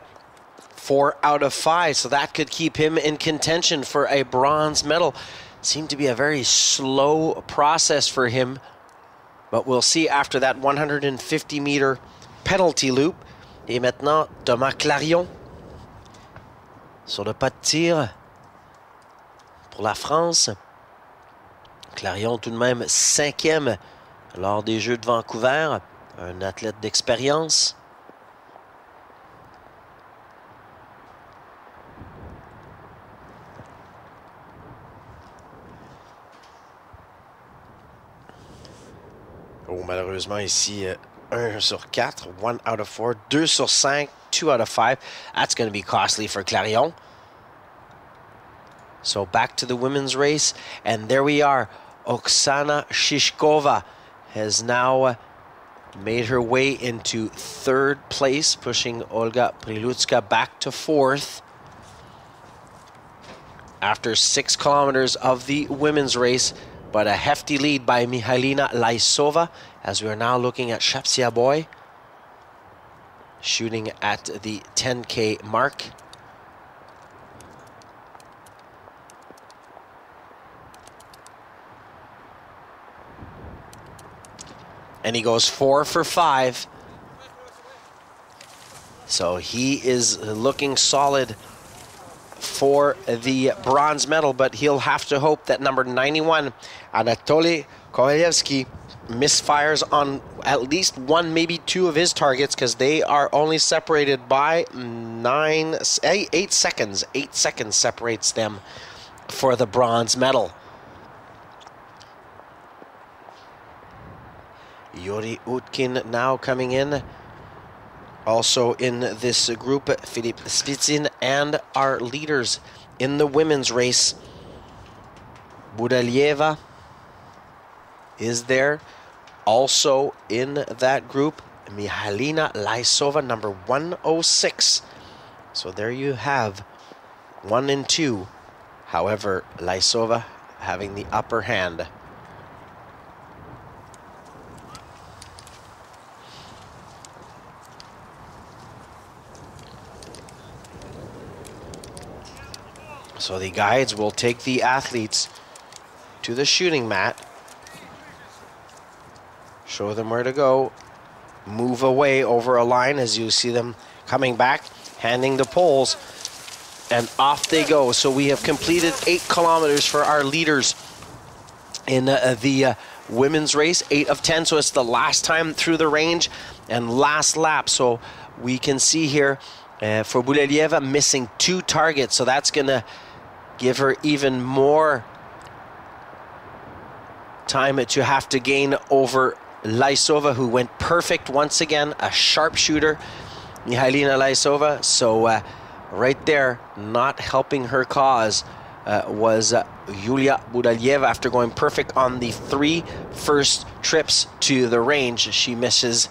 4 out of 5, so that could keep him in contention for a bronze medal. Seemed to be a very slow process for him, but we'll see after that 150-meter penalty loop. Et maintenant, Thomas Clarion sur le pas de tir pour la France. Clarion tout de même 5e lors des Jeux de Vancouver, un athlète d'expérience. Oh, malheureusement ici, 1 sur 4, 1 out of 4, 2 sur 5, 2 out of 5. That's going to be costly for Clarion. So back to the women's race, and there we are. Oksana Shishkova has now made her way into 3rd place, pushing Olga Prilutska back to 4th. After 6 kilometers of the women's race, but a hefty lead by Mihailina Laisova, as we are now looking at Shapsioboy shooting at the 10K mark. And he goes 4 for 5. So he is looking solid for the bronze medal, but he'll have to hope that number 91, Anatoly Kovalevsky, misfires on at least 1, maybe 2 of his targets, because they are only separated by 8 seconds. 8 seconds separates them for the bronze medal. Yuri Utkin now coming in. Also in this group, Filip Spitsin, and our leaders in the women's race. Budalieva is there. Also in that group, Mihailina Laisova, number 106. So there you have 1 and 2. However, Laisova having the upper hand. So the guides will take the athletes to the shooting mat, show them where to go, move away over a line as you see them coming back, handing the poles, and off they go. So we have completed 8 kilometers for our leaders in the women's race, 8 of 10. So it's the last time through the range and last lap. So we can see here for Budalieva missing 2 targets. So that's going to give her even more time to have to gain over Laisova, who went perfect once again, a sharpshooter, Mihailina Laisova. So right there, not helping her cause was Yulia Budalieva. After going perfect on the 3 first trips to the range, she misses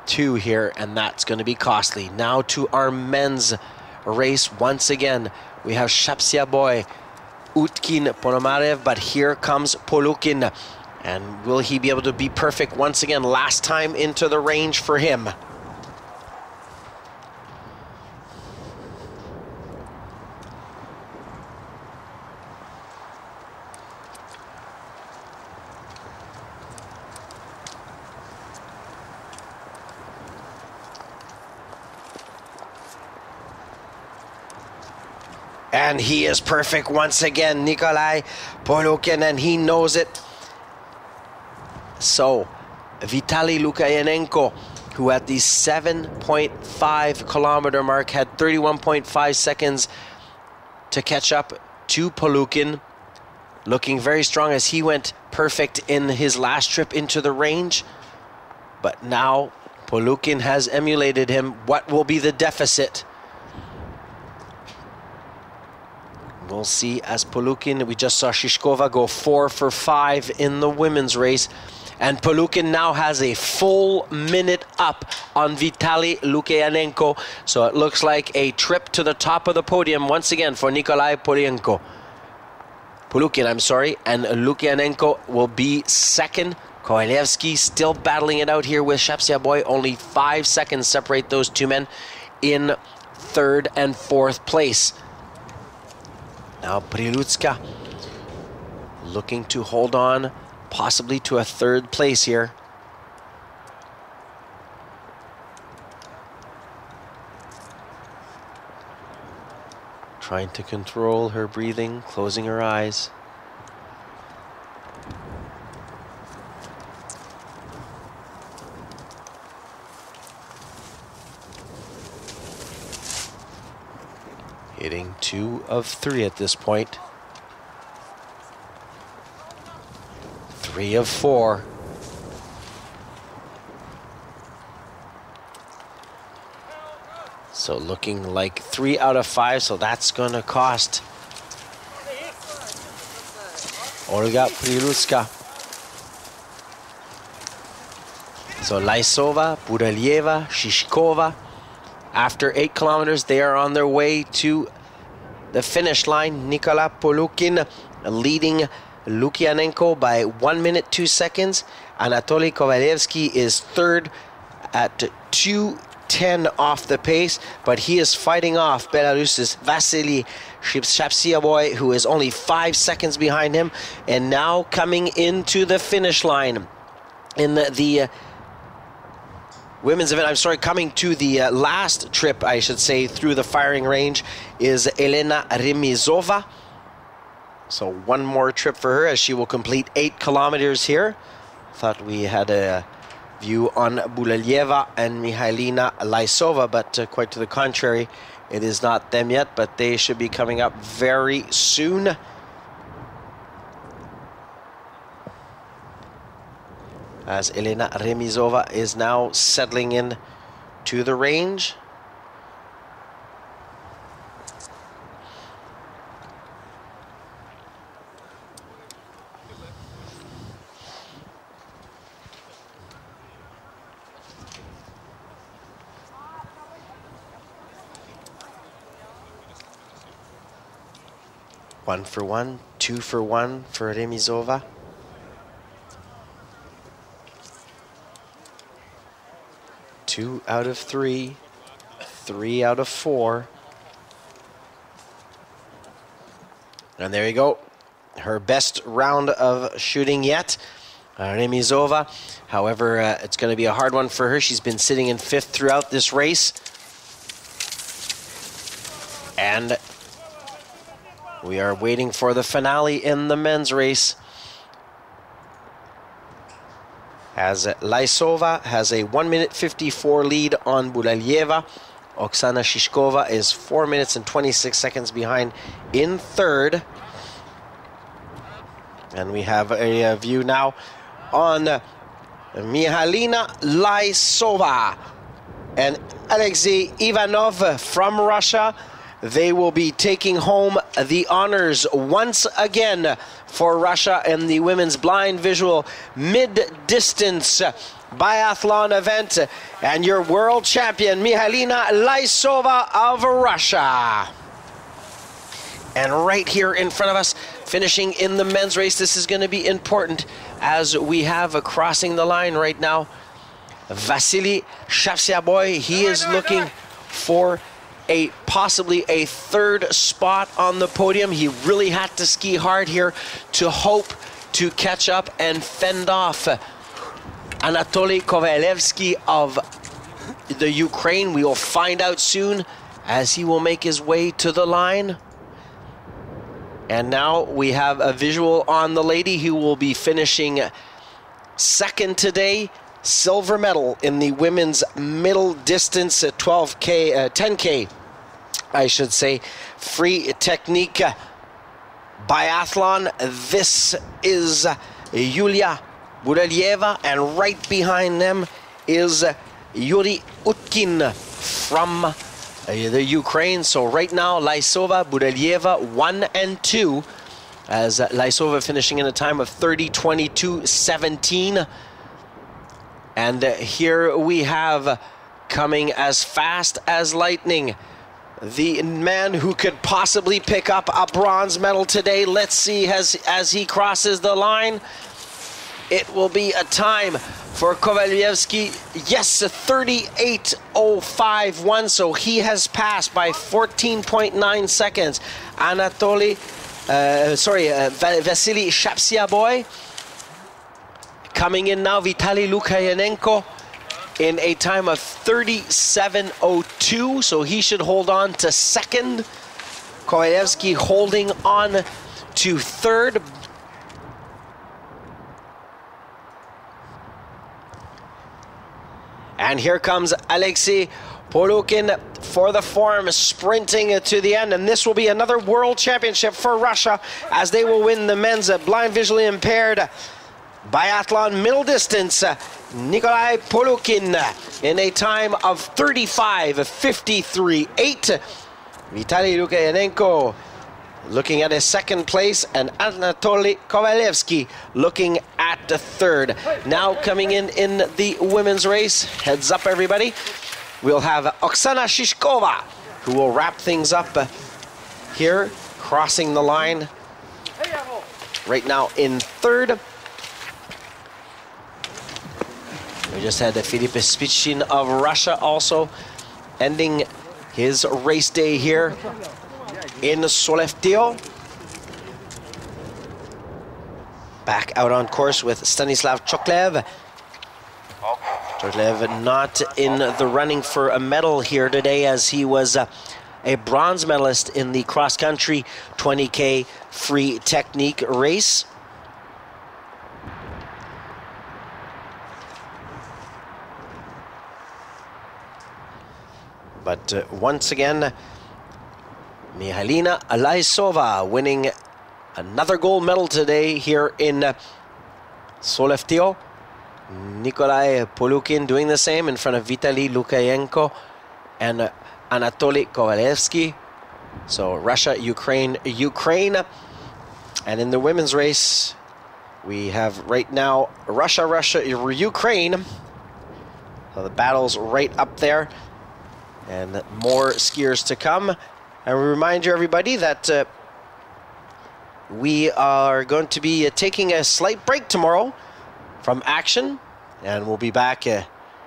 2 here, and that's going to be costly. Now to our men's race once again. We have Shapsioboy, Utkin, Ponomarev, but here comes Polukin. And will he be able to be perfect once again? Last time into the range for him. And he is perfect once again, Nikolai Polukin, and he knows it. So, Vitaly Lukayanenko, who at the 7.5 kilometer mark had 31.5 seconds to catch up to Polukin, looking very strong as he went perfect in his last trip into the range. But now Polukin has emulated him. What will be the deficit? We'll see as Polukin, we just saw Shishkova go 4 for 5 in the women's race. And Polukin now has a full minute up on Vitaly Lukayanenko. So it looks like a trip to the top of the podium once again for Nikolai Polukin, and Lukayanenko will be second. Kovalevsky still battling it out here with Shapsiaboy. Only 5 seconds separate those two men in third and fourth place. Now Prilutska looking to hold on possibly to a third place here. Trying to control her breathing, closing her eyes. Hitting 2 of 3 at this point. 3 of 4. So looking like 3 out of 5, so that's gonna cost Olga Prilutska. So Laisova, Budalieva, Shishkova, after 8 kilometers, they are on their way to the finish line. Nikolai Polukin leading Lukianenko by 1 minute 2 seconds. Anatoly Kovalevsky is third at 2:10 off the pace, but he is fighting off Belarus's Vasily Shapsiaboy, who is only 5 seconds behind him, and now coming into the finish line in the women's event. Coming to the last trip, I should say, through the firing range is Elena Remizova. So one more trip for her as she will complete 8 kilometers here. Thought we had a view on Bulalieva and Mihailina Laisova, but quite to the contrary, it is not them yet, but they should be coming up very soon. As Elena Remizova is now settling in to the range. One for 1, 2 for 1 for Remizova. Two out of 3, 3 out of 4. And there you go. Her best round of shooting yet. Remizova. However, it's going to be a hard one for her. She's been sitting in 5th throughout this race. And we are waiting for the finale in the men's race, as Laisova has a 1 minute 54 lead on Bulalieva. Oksana Shishkova is 4 minutes and 26 seconds behind in third. And we have a view now on Mihailina Laisova and Alexei Ivanov from Russia. They will be taking home the honors once again for Russia in the women's blind visual mid-distance biathlon event. And your world champion, Mihailina Laisova of Russia. And right here in front of us, finishing in the men's race, this is going to be important as we have crossing the line right now, Vasily Shapsiaboy. He is looking for possibly a third spot on the podium. He really had to ski hard here to hope to catch up and fend off Anatoly Kovalevsky of the Ukraine. We will find out soon as he will make his way to the line. And now we have a visual on the lady who will be finishing second today. Silver medal in the women's middle distance at 10K, I should say. Free technique biathlon. This is Yulia Budalieva, and right behind them is Yuri Utkin from the Ukraine. So right now, Laisova, Budalieva, 1 and 2, as Laisova finishing in a time of 30:22:17. And here we have, coming as fast as lightning, the man who could possibly pick up a bronze medal today. Let's see as he crosses the line. It will be a time for Kovalyevsky. Yes, 38:05:1, so he has passed by 14.9 seconds. Vasily Shapsiaboy. Coming in now, Vitaly Lukayenenko in a time of 37:02, so he should hold on to second. Kovalyevsky holding on to third. And here comes Alexei Polukin for the form, sprinting to the end. And this will be another world championship for Russia, as they will win the men's blind visually impaired biathlon middle distance. Nikolai Polukin in a time of 35:53:8. Vitaly Lukayenenko looking at his second place, and Anatoly Kovalevsky looking at the third. Now coming in the women's race, heads up everybody, we'll have Oksana Shishkova, who will wrap things up here, crossing the line right now in third. We just had Philippe Spichin of Russia also ending his race day here in Sollefteå. Back out on course with Stanislav Choklev. Choklev not in the running for a medal here today, as he was a bronze medalist in the cross-country 20K free technique race. But once again, Mihailina Laisova winning another gold medal today here in Sollefteå. Nikolai Polukin doing the same in front of Vitaly Lukayenko and Anatoly Kovalevsky. So Russia, Ukraine, Ukraine. And in the women's race, we have right now Russia, Ukraine. So the battle's right up there, and more skiers to come. And we remind you, everybody, that we are going to be taking a slight break tomorrow from action, and we'll be back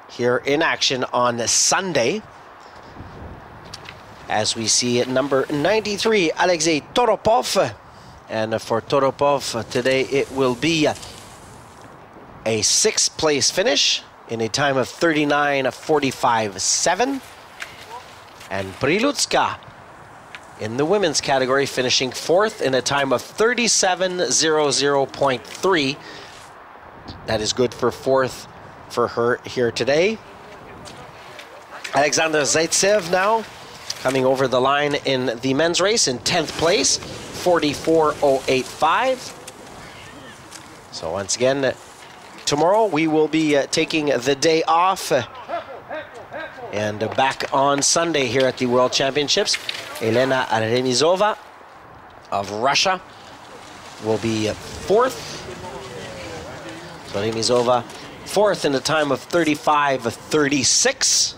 here in action on Sunday, as we see number 93, Alexei Toropov. And for Toropov today, it will be a 6th place finish in a time of 39:45:7. And Prilutska in the women's category finishing 4th in a time of 37:00.3. That is good for 4th for her here today. Alexander Zaitsev now coming over the line in the men's race in 10th place, 44:085. So once again, tomorrow we will be taking the day off, and back on Sunday here at the World Championships. Elena Remizova of Russia will be 4th. So Remizova 4th in a time of 35:36.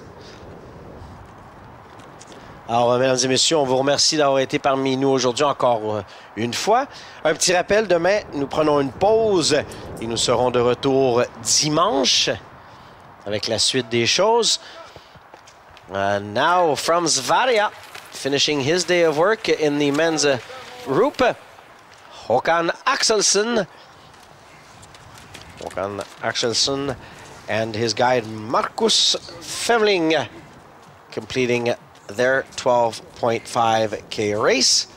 Alors, mesdames et messieurs, on vous remercie d'avoir été parmi nous aujourd'hui encore une fois. Un petit rappel, demain, nous prenons une pause et nous serons de retour dimanche avec la suite des choses. Now from Zvaria, finishing his day of work in the men's group, Håkan Axelsson. Håkan Axelsson and his guide Marcus Femling completing their 12.5K race.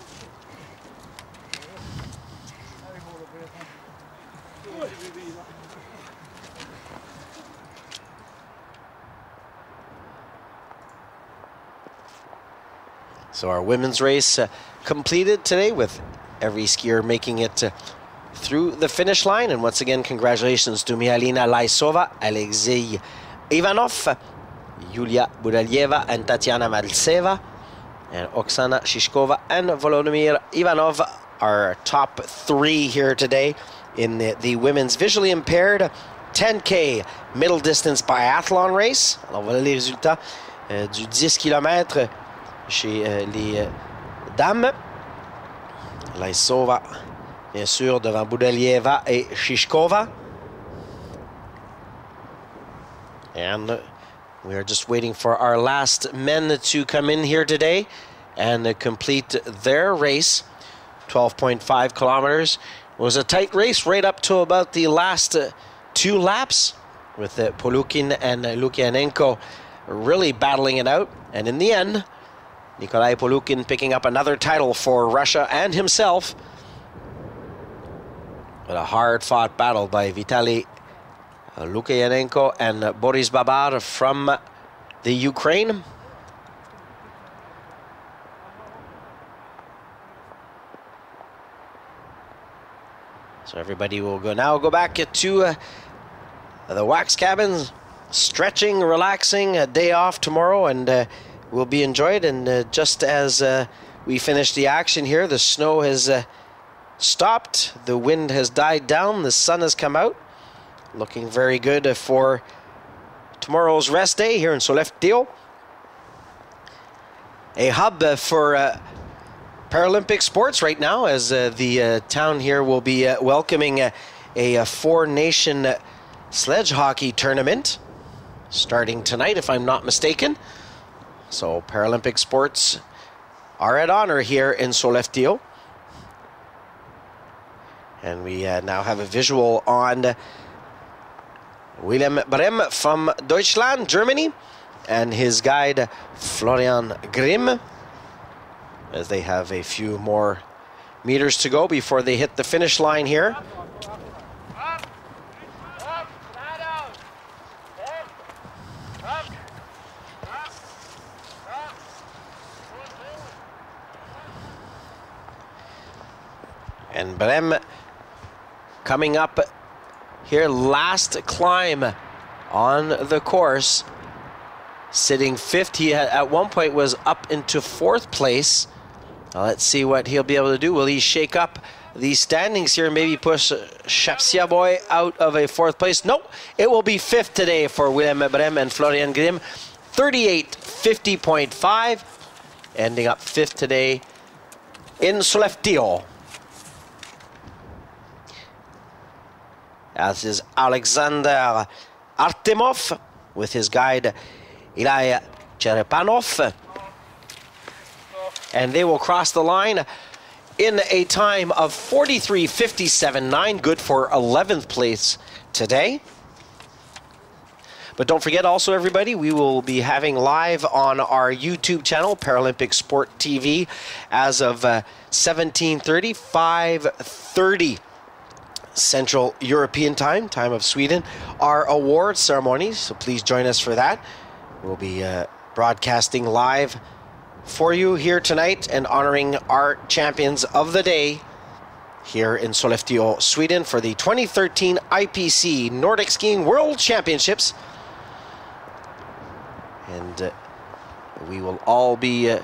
So our women's race completed today with every skier making it through the finish line. And once again, congratulations to Mihalina Laisova, Alexei Ivanov, Yulia Budalieva, and Tatiana Maltseva, and Oksana Shishkova and Volodymyr Ivanov, our top three here today in the women's visually impaired 10K middle distance biathlon race. Alors voilà les résultats du 10 km chez les dames. Laisova, bien sûr, devant Budalieva et Shishkova. And we are just waiting for our last men to come in here today and complete their race. 12.5 kilometers. It was a tight race right up to about the last 2 laps, with Polukin and Lukianenko really battling it out. And in the end, Nikolai Polukin picking up another title for Russia and himself. But a hard-fought battle by Vitaly Lukianenko and Boris Babar from the Ukraine. So everybody will go back to the wax cabins, stretching, relaxing, a day off tomorrow, and will be enjoyed. And just as we finish the action here, the snow has stopped, the wind has died down, the sun has come out. Looking very good for tomorrow's rest day here in Sollefteå. A hub for Paralympic sports right now, as the town here will be welcoming a 4-nation sledge hockey tournament starting tonight, if I'm not mistaken. So Paralympic sports are at honor here in Sollefteå. And we now have a visual on Willem Brem from Deutschland, Germany, and his guide Florian Grimm, as they have a few more meters to go before they hit the finish line here. And Brem coming up here, last climb on the course, sitting 5th. He at one point was up into 4th place. Let's see what he'll be able to do. Will he shake up the standings here and maybe push Shapsiaboy out of a 4th place? Nope, it will be 5th today for Willem Brem and Florian Grimm. 38:50.5, ending up 5th today in Sollefteå. As is Alexander Artemov with his guide Ilya Cherepanov. And they will cross the line in a time of 43:57.9, good for 11th place today. But don't forget also, everybody, we will be having live on our YouTube channel, Paralympic Sport TV, as of 17:30, 5:30 Central European time, time of Sweden, our awards ceremony. So please join us for that. We'll be broadcasting live for you here tonight and honoring our champions of the day here in Sollefteå, Sweden, for the 2013 IPC Nordic Skiing World Championships. And we will all be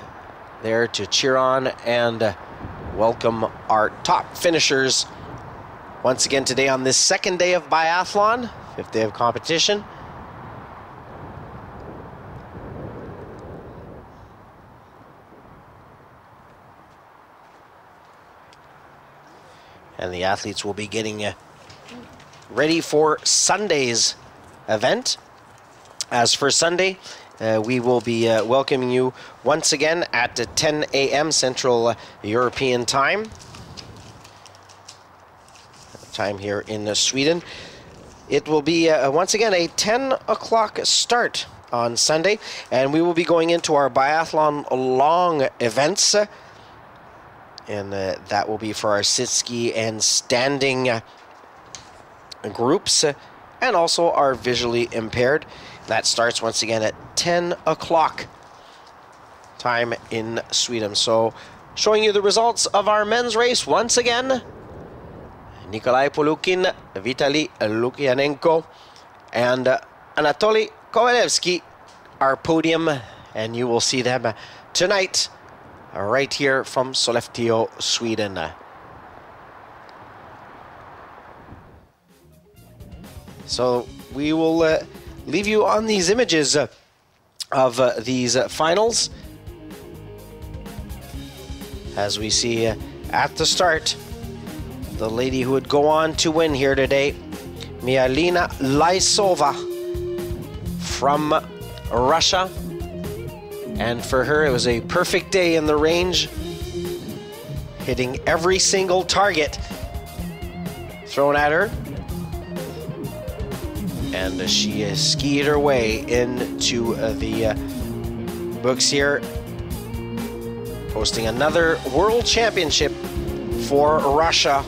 there to cheer on and welcome our top finishers once again today on this second day of biathlon, 5th day of competition. And the athletes will be getting ready for Sunday's event. As for Sunday, we will be welcoming you once again at 10 a.m. Central European time. Time here in Sweden. It will be once again a 10 o'clock start on Sunday, and we will be going into our biathlon long events. And that will be for our sit-ski and standing groups, and also our visually impaired. That starts once again at 10 o'clock. time in Sweden. So showing you the results of our men's race once again. Nikolai Polukin, Vitaly Lukyanenko, and Anatoly Kovalevsky are podium, and you will see them tonight right here from Sollefteå, Sweden. So we will leave you on these images of these finals. As we see at the start, the lady who would go on to win here today, Myelina Lysova from Russia. And for her, it was a perfect day in the range, hitting every single target thrown at her. And she skied her way into the books here, posting another world championship for Russia.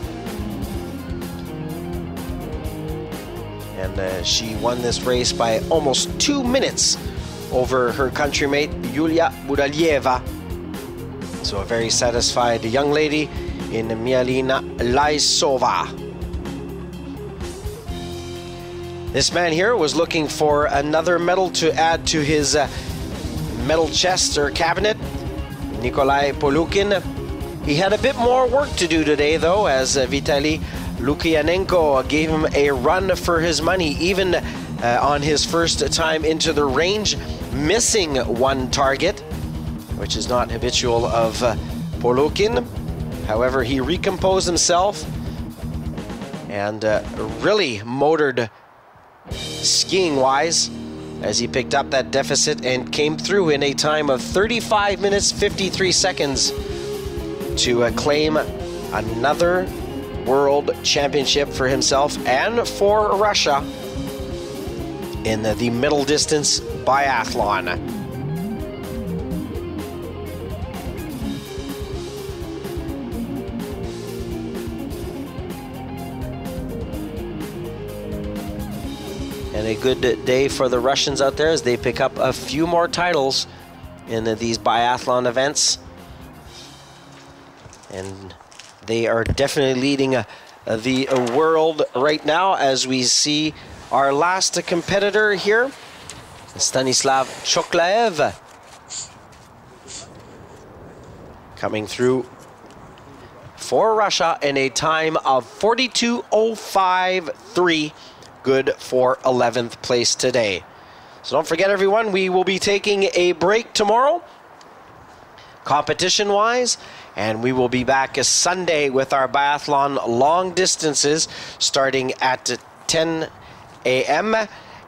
And she won this race by almost 2 minutes over her countrymate Yulia Budalieva. So a very satisfied young lady in Myelina Lysova. This man here was looking for another medal to add to his medal chest or cabinet. Nikolai Polukin. He had a bit more work to do today, though, as Vitaly Lukyanenko gave him a run for his money, even on his first time into the range, missing one target, which is not habitual of Polukin. However, he recomposed himself and really motored skiing-wise as he picked up that deficit and came through in a time of 35 minutes 53 seconds to claim another world championship for himself and for Russia in the middle distance biathlon. And a good day for the Russians out there as they pick up a few more titles in these biathlon events. And they are definitely leading the world right now, as we see our last competitor here, Stanislav Choklaev, coming through for Russia in a time of 42:05.3. Good for 11th place today. So don't forget, everyone, we will be taking a break tomorrow, competition-wise, and we will be back Sunday with our biathlon long distances starting at 10 a.m.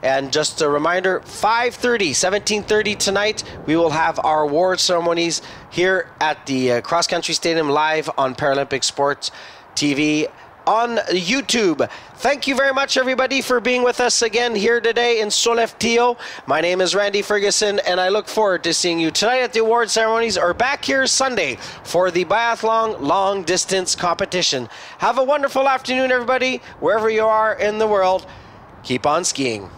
And just a reminder, 5:30, 17:30 tonight, we will have our award ceremonies here at the Cross Country Stadium live on Paralympic Sports TV on YouTube. Thank you very much, everybody, for being with us again here today in Sollefteå. My name is Randy Ferguson, and I look forward to seeing you tonight at the award ceremonies or back here Sunday for the biathlon long distance competition. Have a wonderful afternoon, everybody, wherever you are in the world. Keep on skiing.